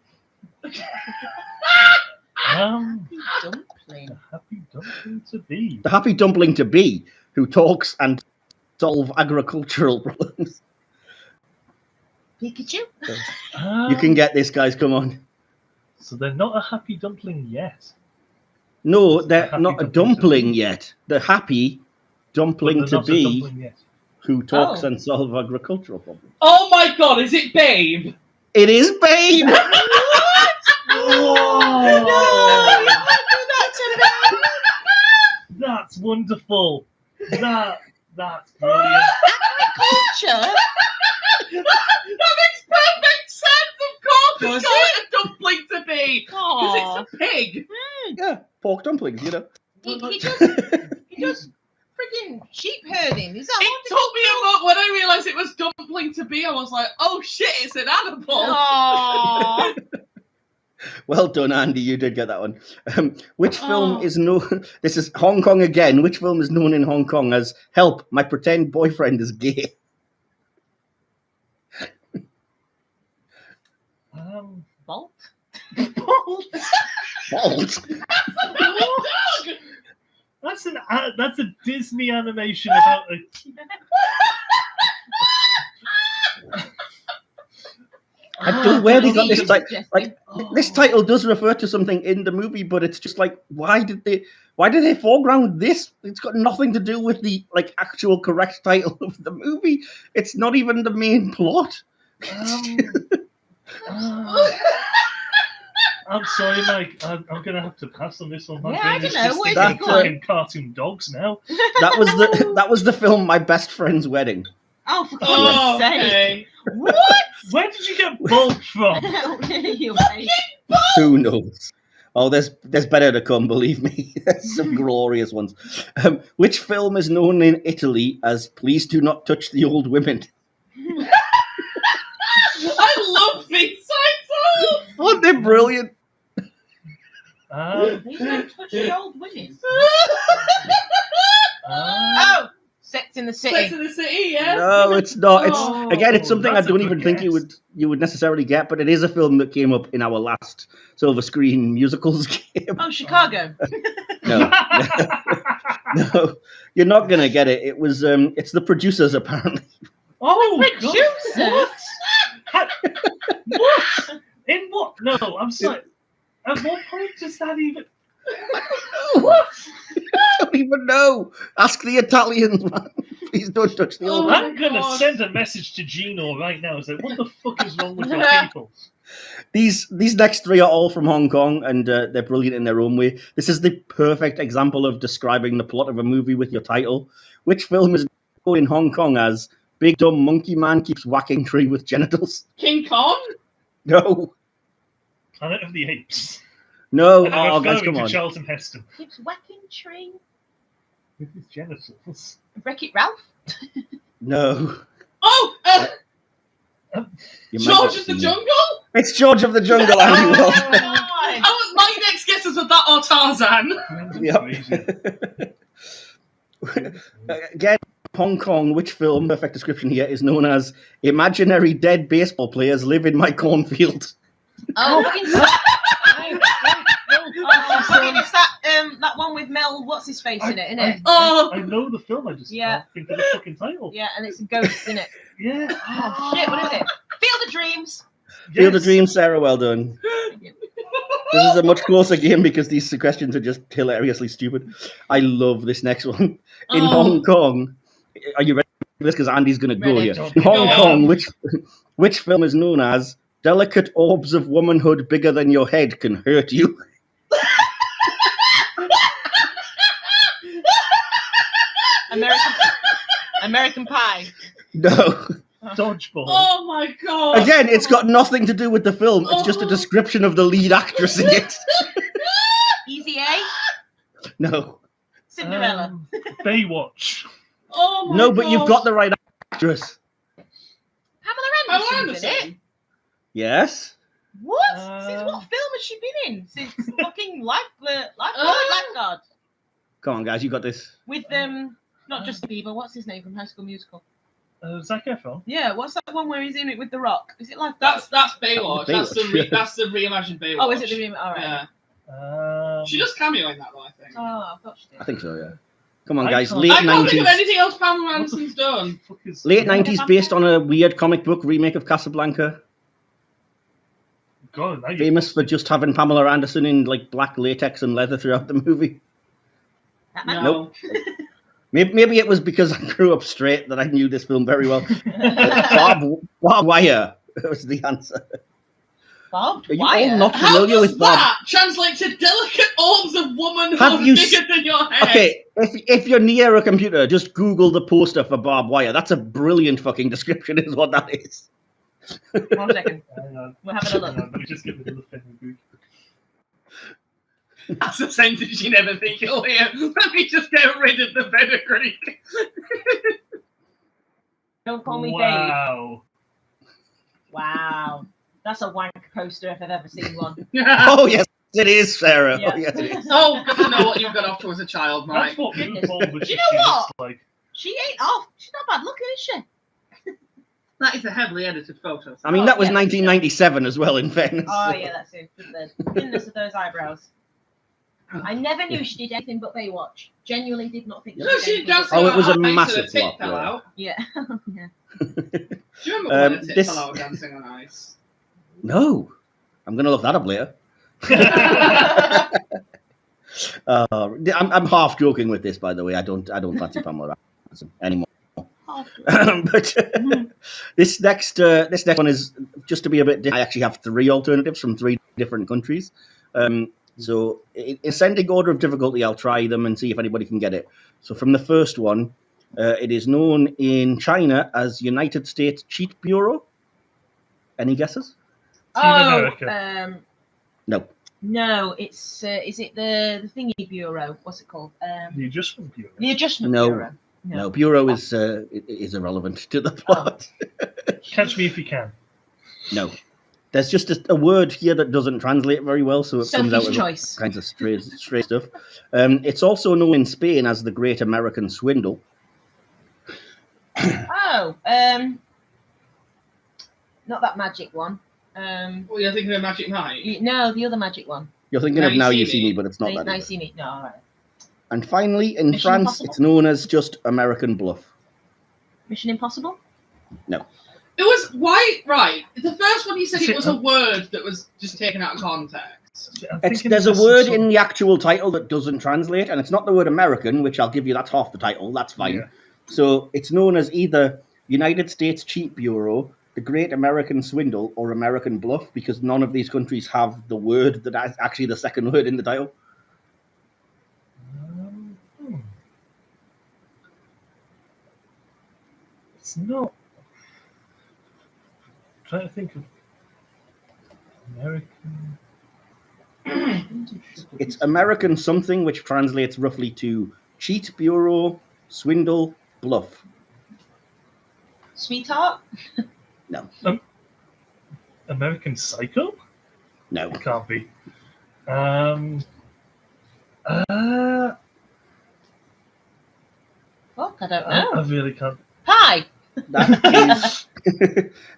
Dumpling. Happy dumpling to be. The happy dumpling to be who talks and solve agricultural problems. Pikachu? You can get this, guys. Come on. So they're not a happy dumpling yet. No, they're Happy not a dumpling to dumpling be. yet. The happy dumpling But they're to not a be dumpling yet. who talks Oh. and solve agricultural problems. Oh my god, is it Babe? It is Babe. That's wonderful. That's brilliant. Culture? That makes perfect sense, of course! Does It's got a dumpling to be! Because Aw. it's a pig! Yeah, pork dumplings, you know. He does freaking sheep herding. Is that It took me a moment when I realised it was dumpling to be. I was like, oh shit, it's an animal! Aww. Well done, Andy. You did get that one. Which film Oh. is known? This is Hong Kong again. Which film is known in Hong Kong as "Help! My pretend boyfriend is gay"? Bolt? Bolt. That's a Disney animation about a. I don't know where they got this Suggesting. title. Like this title does refer to something in the movie, but it's just like, why did they foreground this? It's got nothing to do with the like actual correct title of the movie. It's not even the main plot. I'm sorry, Mike. I'm gonna have to pass on this one. My Yeah, I brain is don't know. just Where's thinking it going? fucking cartoon dogs now. That was the film My Best Friend's Wedding. Oh, for Oh, God's sake. okay. What? Where did you get Bolt from? You wait. Who knows? Oh, there's better to come, believe me. There's some glorious ones. Which film is known in Italy as "Please do not touch the old women"? I love these titles! Aren't they brilliant? Please don't touch the old women. um, Oh, Sex in the Sex City. in the City, yeah? No, it's not. It's Oh, again, it's something I that's a don't good even think guess. you would necessarily get, but it is a film that came up in our last silver screen musicals game. Oh, Chicago. No, no, you're not gonna get it. It was it's the producers apparently. Oh, God. Producers? What? In what? No, I'm sorry. At what point does that even? What? I don't even know. Ask the Italians, man. Please don't touch the old. Oh, I'm my gonna God. send a message to Gino right now. Say, what the fuck is wrong with your people? These next three are all from Hong Kong, and they're brilliant in their own way. This is the perfect example of describing the plot of a movie with your title. Which film is known in Hong Kong as "Big Dumb Monkey Man Keeps Whacking Tree with Genitals"? King Kong? No, Planet of the Apes. no. And Oh, I'm guys, referring come to on. Charlton Heston Keeps whacking tree. with his genitals. Wreck-It Ralph. No. Oh! You might George not of the see it. Jungle? It's George of the Jungle, Andy Oh, Wells. God. Oh, my next guesses were that or Tarzan. Friends are Yep. crazy. Again, Hong Kong, which film, perfect description here, is known as Imaginary Dead Baseball Players Live in My Cornfield? Oh, fucking it's that one with Mel, what's his face in it, isn't it? I know the film, I just Yeah. can't think of the fucking title. Yeah, and it's a ghost, isn't it? Yeah. Oh, shit, what is it? Field of Dreams. Field of Dreams, Sarah, well done. This is a much closer game because these questions are just hilariously stupid. I love this next one. In Hong Kong, are you ready for this? Because Andy's going to go Ready. here. In Hong Kong, which film is known as Delicate Orbs of Womanhood Bigger Than Your Head Can Hurt You? American Pie. No. Dodgeball. Oh my god! Again, it's got nothing to do with the film. It's just a description of the lead actress in it. Easy A. No. Cinderella. Baywatch. Oh my No, god! but you've got the right actress. Pamela Anderson's in it. Yes. What? Since what film has she been in? Since fucking Lifeguard. Come on, guys, you got this. With not Justin Bieber. What's his name from High School Musical? Zac Efron. Yeah, what's that one where he's in it with The Rock? Is it like That's Baywatch. That's That's the reimagined Baywatch. Oh, is it the remake? All right. Yeah. She does cameo in that though, I think. Oh, I thought she did. I think so, yeah. Come on, I guys. can't- Late I can't think of 90s. anything else Pamela Anderson's done. Late 90s, based on a weird comic book remake of Casablanca. God, now you Famous for just having Pamela Anderson in like black latex and leather throughout the movie. No. Nope. Maybe it was because I grew up straight that I knew this film very well. Barbed Wire was the answer. Barbed Are you Wire? all not How familiar does with Barb? that translate to delicate orbs of womanhood Have you bigger than your head? Okay, if you're near a computer, just Google the poster for Barbed Wire. That's a brilliant fucking description, is what that is. 1 second. We're having a look. Let me just get rid of the fenugreek. That's a sentence you never think you'll hear. Let me just get rid of the fenugreek. Don't call me Dave. Wow. Wow. That's a wank poster if I've ever seen one. Oh, yes, it is, Sarah. Yeah. Oh, yes, it is. Oh, good to know what you've got off to as a child, That's Mike. what Goodness. RuPaul was Do you just know what? like. She ain't off. She's not bad looking, is she? That is a heavily edited photo. I mean, that was yeah. 1997 as well, in fairness. Oh, yeah, that's it. The thinness of those eyebrows. I never knew she did anything but Baywatch. Genuinely did not think No, did she anything does. but Oh, it was a Ice and massive a tit flop, fell yeah. out. Yeah. Yeah. Do you remember when a tit this- fell out dancing on ice? No. I'm going to look that up later. I'm half joking with this, by the way. I don't fancy Pamela Anderson anymore. But this next one is just to be a bit different. I actually have 3 alternatives from 3 different countries. So in ascending order of difficulty, I'll try them and see if anybody can get it. So from the first one, it is known in China as United States Cheat Bureau. Any guesses? America. No. No, it's is it the thingy bureau? What's it called? The Adjustment Bureau. The adjustment No. bureau. No, Bureau is irrelevant to the plot. Catch me if you can. No. There's just a word here that doesn't translate very well, so it comes out Sophie's with choice. kinds of stray stuff. It's also known in Spain as the Great American Swindle. Oh, not that magic one. Well, you're thinking of Magic Mike? No, the other magic one. You're thinking Now of You Now See You Me. See Me, but it's not that. Now you either. see me. No, all right. And finally, in Mission France, Impossible? it's known as just American Bluff. Mission Impossible. It was why right. The first one you said it was a word that was just taken out of context. There's a word in the actual title that doesn't translate, and it's not the word American, which I'll give you. That's half the title. That's fine. Yeah. So it's known as either United States Cheat Bureau, the Great American Swindle, or American Bluff, because none of these countries have the word that is actually the second word in the title. It's not. I'm trying to think of American. It's American something, which translates roughly to Cheat Bureau, Swindle, Bluff. Sweetheart. No. American Psycho? No. It can't be. Fuck, I don't I know. really can't. Pie.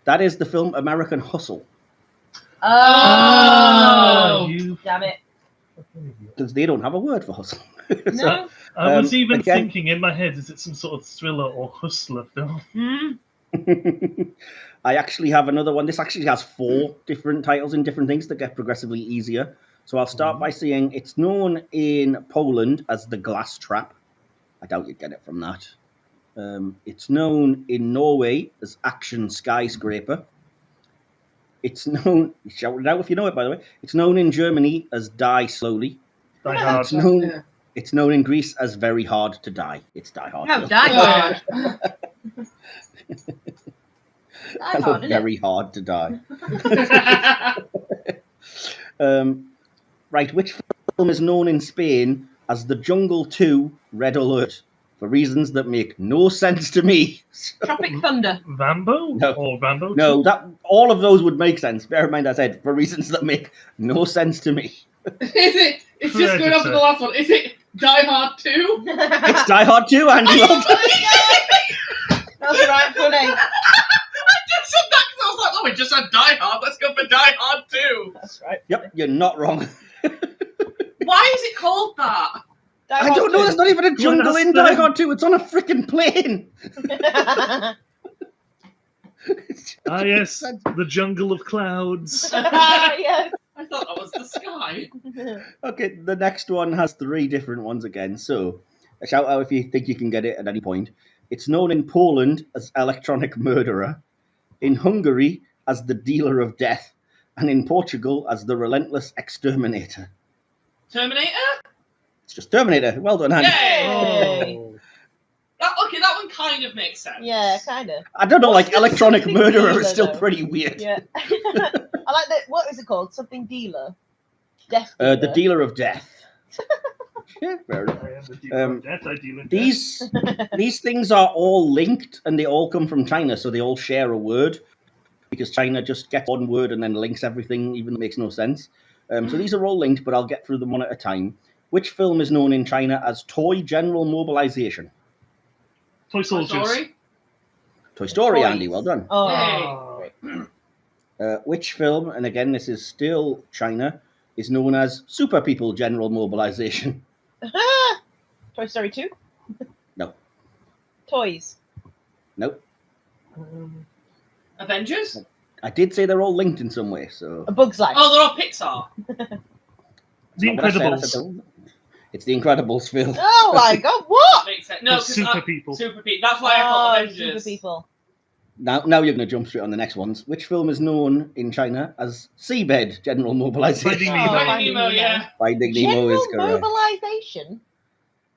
That is the film American Hustle, Oh, You damn it. fucking idiot. because they don't have a word for hustle. No. I was even again- thinking in my head, is it some sort of thriller or hustler film? I actually have another one. This actually has 4 different titles in different things that get progressively easier. So I'll start by saying it's known in Poland as the Glass Trap. I doubt you'd get it from that. It's known in Norway as Action Skyscraper. It's known, shout it out if you know it, by the way. It's known in Germany as Die Slowly. Die Hard. It's known in Greece as Very Hard to Die. It's Die Hard. No, Phil. Die Hard. I Die love Hard, isn't it? Very Hard to Die. Right, which film is known in Spain as The Jungle 2 Red Alert? For reasons that make no sense to me. Tropic Thunder. Rambo? No. Or Rambo 2? No, that all of those would make sense. Bear in mind, I said for reasons that make no sense to me. Is it? It's just going off with the last one. Is it Die Hard 2? It's Die Hard 2, Andy. Well done. That's right, funny. I just said that because I was like, oh, we just said Die Hard. Let's go for Die Hard 2. That's right. Yep, you're not wrong. Why is it called that? Die I Hard don't know. There's not even a jungle that's in Die them. Hard 2. It's on a freaking plane. 2. Ah, yes. The Jungle of Clouds. Yes. I thought that was the sky. Okay, the next one has 3 different ones again. So, a shout out if you think you can get it at any point. It's known in Poland as Electronic Murderer, in Hungary as the Dealer of Death, and in Portugal as the Relentless Exterminator. Terminator? It's just Terminator. Well done, Andy. Yay! Oh. Okay, that one kind of makes sense. Yeah, kind of. I don't know, What's like the Electronic something Murderer dealer, is still though? pretty weird. Yeah. I like that. What is it called? Something dealer. Death The dealer. Dealer of Death. Yeah, fair enough. I am the dealer of death, I deal in These things are all linked, and they all come from China, so they all share a word. Because China just gets one word and then links everything, even though it makes no sense. So these are all linked, but I'll get through them one at a time. Which film is known in China as Toy General Mobilization? Toy Soldiers. Sorry? Toy Story, Toys. Andy. Well done. Oh. Which film, and again, this is still China, is known as Super People General Mobilization? Toy Story 2? No. Toys. Nope. Avengers? I did say they're all linked in some way, so... A Bug's Life. Oh, they're all Pixar. The Not what I said, I Incredibles. said it's The Incredibles, Phil. Oh my god, what? Makes sense. No, The 'cause Super People. Super People. That's why I thought Oh, Avengers. Super People. Now you're going to jump straight on the next ones. Which film is known in China as Seabed General Mobilization? Finding Oh, Nemo. Finding Nemo, yeah. Finding Nemo General is correct. mobilization?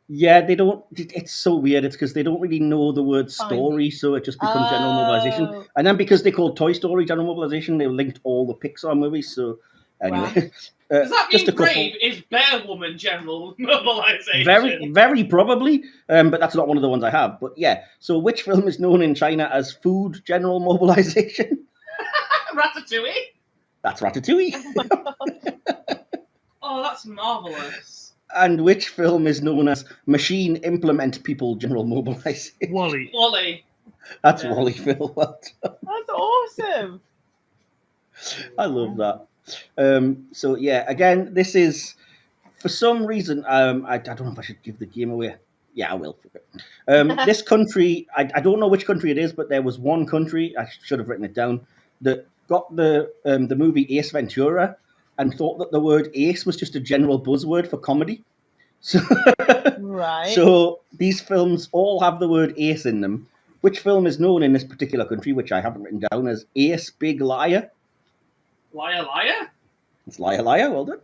Yeah, they don't. It's so weird. It's because they don't really know the word Finding. story, so it just becomes General Oh. Mobilization. And then because they called Toy Story General Mobilization, they linked all the Pixar movies. So anyway, Does that just mean a couple. Brave is Bear Woman General Mobilization? Very probably, but that's not one of the ones I have. But yeah, so which film is known in China as Food General Mobilization? Ratatouille? That's Ratatouille. Oh, that's marvellous. And which film is known as Machine Implement People General Mobilization? Wally. Wally. That's Yeah. Wally, Phil. Well done. That's awesome. I love that. So yeah, again, this is for some reason. I don't know if I should give the game away. Yeah, I will. This country, I don't know which country it is, but there was one country, I should have written it down, that got the movie Ace Ventura and thought that the word ace was just a general buzzword for comedy. So, Right. so these films all have the word ace in them. Which film is known in this particular country, which I haven't written down, as Ace Big Liar? Liar, liar? It's Liar Liar, well done.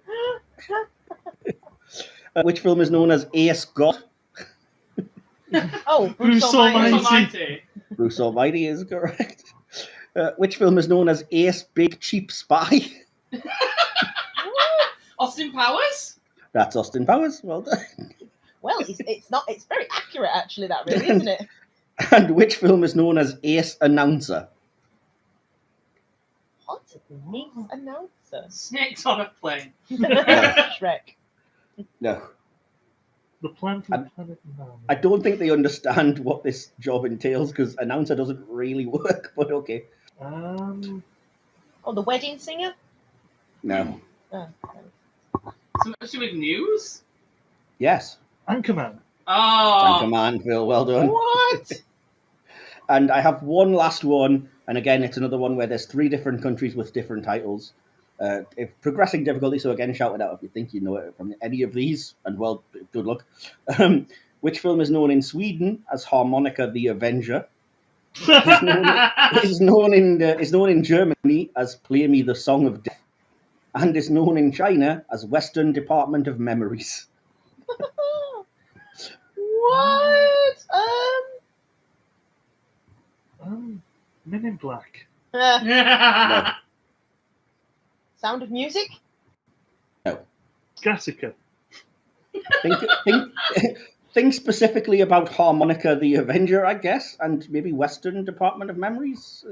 Which film is known as Ace God? Oh, Bruce Bruce Almighty. Almighty. Almighty. Bruce Almighty is correct. Which film is known as Ace Big Cheap Spy? Austin Powers? That's Austin Powers, well done. Well, it's not. It's very accurate, actually. That really, isn't it? And which film is known as Ace Announcer? What? Neat announcer. Snakes on a plane. Shrek. No. The plant And- of planet Man. I don't think they understand what this job entails because announcer doesn't really work, but okay. Um, Oh, the wedding singer? No. Oh. Something to do with news? Yes. Anchorman. Oh. Command, Phil. Well done. What? And I have one last one, and again, it's another one where there's 3 different countries with different titles. If progressing difficulty, so again, shout it out if you think you know it from any of these, and well, good luck. Which film is known in Sweden as Harmonica the Avenger? Is known in Germany as Play Me the Song of Death, and is known in China as Western Department of Memories. What? Men in Black. No. Sound of Music? Gattaca. Think specifically about Harmonica the Avenger, I guess, and maybe Western Department of Memories.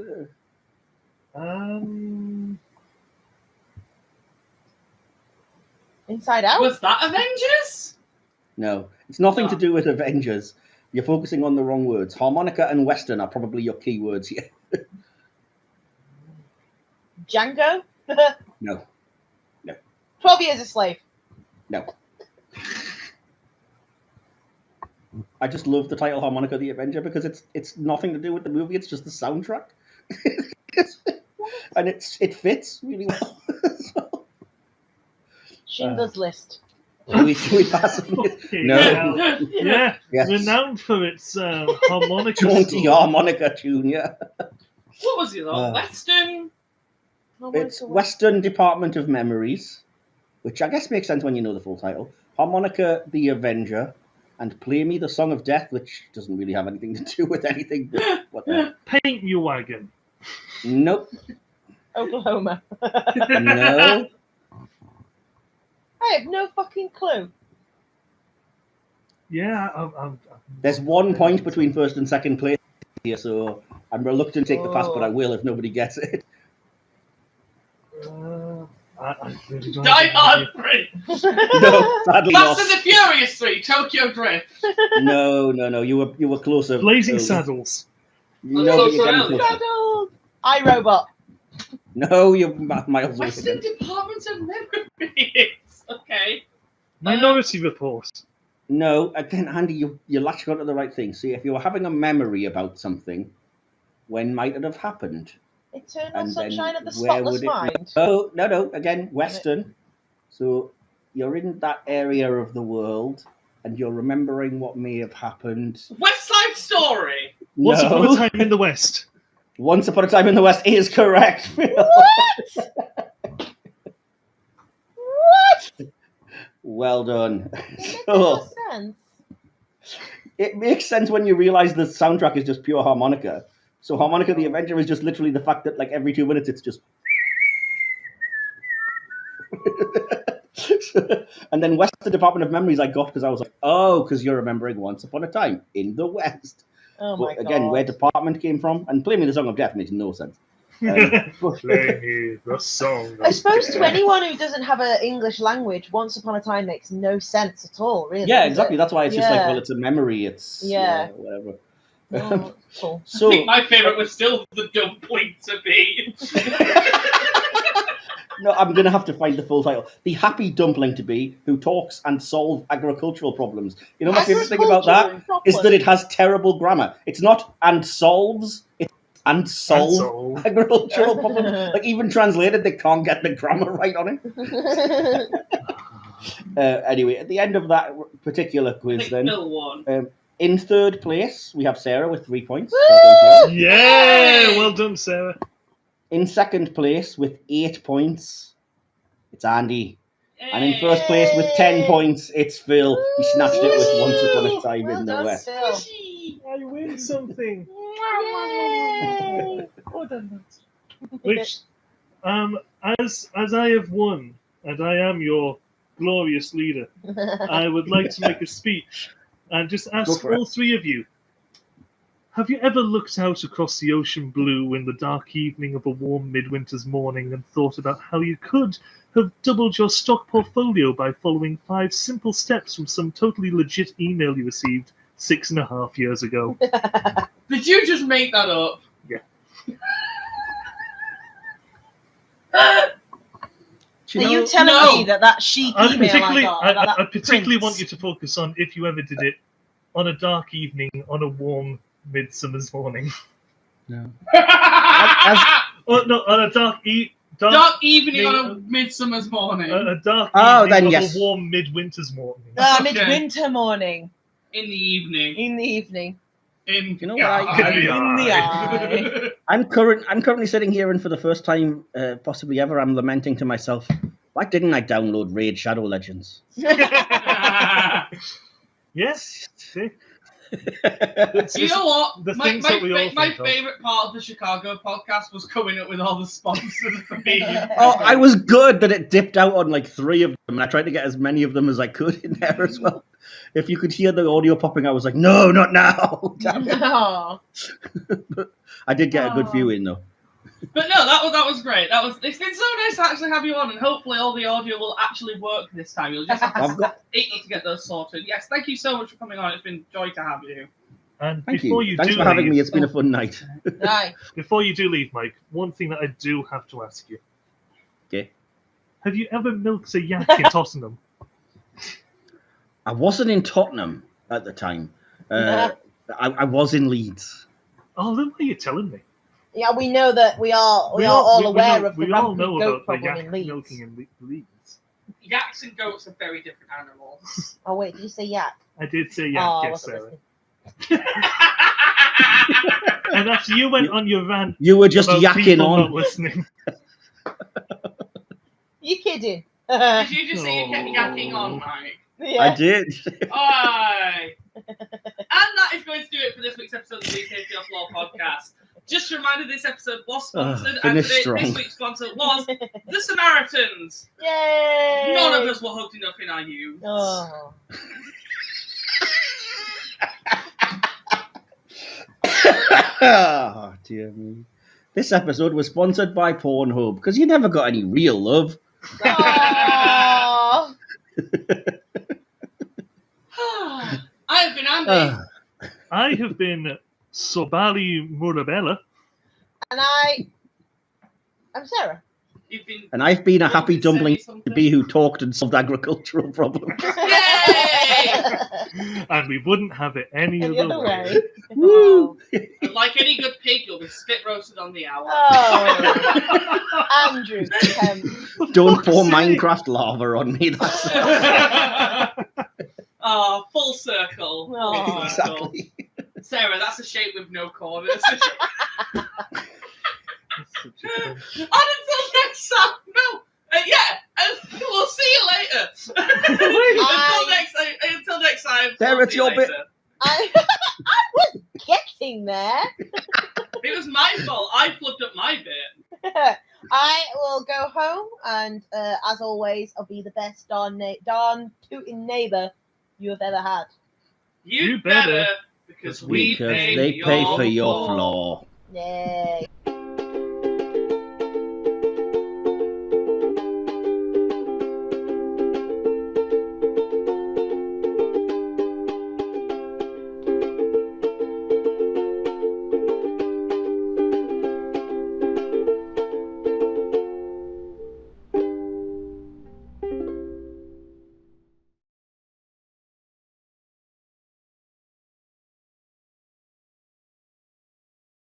Inside Out? Was that Avengers? No, it's nothing to do with Avengers. You're focusing on the wrong words. Harmonica and Western are probably your key words here. Django? No. 12 Years a Slave. No. I just love the title Harmonica the Avenger because it's nothing to do with the movie. It's just the soundtrack, and it fits really well. Schindler's List. we pass it? Okay, No. well, yeah, Yes. renowned for its harmonica. Jaunty score. harmonica tune, yeah. What was it? Western? It's Western Department of Memories, which I guess makes sense when you know the full title. Harmonica the Avenger, and Play Me the Song of Death, which doesn't really have anything to do with anything. But what the? Paint Your Wagon. Nope. Oklahoma. No. I have no fucking clue. Yeah, There's 1 point between first and second place here, so I'm reluctant to take the pass, but I will if nobody gets it. I really don't Die have Hard any 3. No, sadly Fast not. and the Furious 3. Tokyo Drift. No. You were closer. Blazing early. Saddles. No, So but you're getting early. closer. Saddle. iRobot. No, you're miles away Western again. Department of Memories. Okay. Minority Report. No, again, Andy, you're latching onto the right thing. See, if you were having a memory about something, when might it have happened? Eternal And then Sunshine of the where Spotless would it Mind. Oh, no. Again, Western. So you're in that area of the world, and you're remembering what may have happened. West Side Story. Once No. Upon a Time in the West. Once Upon a Time in the West is correct. What? Well done. It makes So, no sense. it makes sense when you realize the soundtrack is just pure harmonica. So Harmonica the Avenger is just literally the fact that like every 2 minutes it's just and then Western Department of Memories I got because I was like, oh, because you're remembering Once Upon a Time in the West. Oh my But again, god. where department came from and Play Me the Song of Death makes no sense. Play me the song. I suppose of to death. anyone who doesn't have an English language, Once Upon a Time makes no sense at all, really. Yeah, does exactly. it? That's why it's just like, Yeah. well, it's a memory. It's Yeah. whatever. Oh, cool. I So think my favourite was still the dumpling to be. no, I'm gonna have to find the full title. The Happy Dumpling to Be, who talks and solve agricultural problems. You know my favorite thing about that is that it has terrible grammar. It's not and solves, it's and solve solve. agricultural problems. Like even translated, they can't get the grammar right on it. Anyway, at the end of that particular I quiz, think then Bill won. in third place we have Sarah with 3 points. Woo! Well done, Sarah. Yeah, Yay! well done, Sarah. In second place with 8 points, it's Andy. And in first place with 10 points, it's Phil. He snatched it with Once Upon a Time Well in the done, West. Phil. Squishy. I win something. Yay! Well done, Which, as I have won, and I am your glorious leader, I would like to make a speech and just Go ask for it. all 3 of you, Have you ever looked out across the ocean blue in the dark evening of a warm midwinter's morning and thought about how you could have doubled your stock portfolio by following 5 simple steps from some totally legit email you received 6.5 years ago? Did you just make that up? Yeah. Are you telling me that chic I email particularly, I got? I particularly want you to focus on if you ever did it on a dark evening on a warm midsummer's morning. No. Oh no, on a dark evening on a midsummer's morning. A dark Oh, evening then of yes. a warm midwinter's morning. Okay. Midwinter morning. In the evening. In the evening. In You know the what? eye. In the eye. I'm currently sitting here, and for the first time, possibly ever, I'm lamenting to myself, why didn't I download Raid Shadow Legends? Yes. See? You know what? The My things that we all think of. favourite part of the Chicago podcast was coming up with all the sponsors for me. Oh, I was good that it dipped out on like 3 of them, and I tried to get as many of them as I could in there as well. If you could hear the audio popping, I was like, no, not now. Damn it. Oh. I did get a good view in, though. But no, that was great. It's been so nice to actually have you on, and hopefully all the audio will actually work this time. You'll just have to get those sorted. Yes, thank you so much for coming on. It's been a joy to have you. And Thank before you. you Thanks do for having leave, me. It's been a fun night. Right. Before you do leave, Mike, one thing that I do have to ask you. Okay. Have you ever milked a yak in Tottenham? I wasn't in Tottenham at the time. I was in Leeds. Oh, then why are you telling me? Yeah, we know that we are all aware of the rampant goat problem in Leeds. Milking in Leeds. Yaks and goats are very different animals. Oh wait, did you say yak? I did say yak, Oh, I yes, wasn't Sarah. listening. And after you went on your rant, You were just about yakking people on. not listening. You kidding? Did you just say you kept yakking on, Mike? Yeah. I did. Aye. And that is going to do it for this week's episode of the Weekly Off Law podcast. Just a reminder, this episode was sponsored, and finish this strong. week's sponsor was the Samaritans. Yay! None of us were hooked enough in our youth. Oh. Oh, dear me. This episode was sponsored by Pornhub, because you never got any real love. Oh. I have been Andy. I have been Sobali Murabella. And I'm Sarah. You've been And I've been a happy Don't dumpling say something. bee who talked and solved agricultural problems. Yay! And we wouldn't have it any Any other other way. way. Woo! And like any good pig, you'll be spit roasted on the hour. Oh. Andrew. Don't pour Fuck's sake. Minecraft lava on me. That's Oh, full circle. Oh. Full circle. exactly. Sarah, that's a shape with no corners. That's such a thing. And until next time, no. And we'll see you later. Until next time. Sarah, we'll it's see you your bit. later. I was getting there. It was my fault. I plugged up my bit. I will go home, and as always, I'll be the best darn tooting neighbour you have ever had. You better, because we Because pay they pay for your floor. Yay.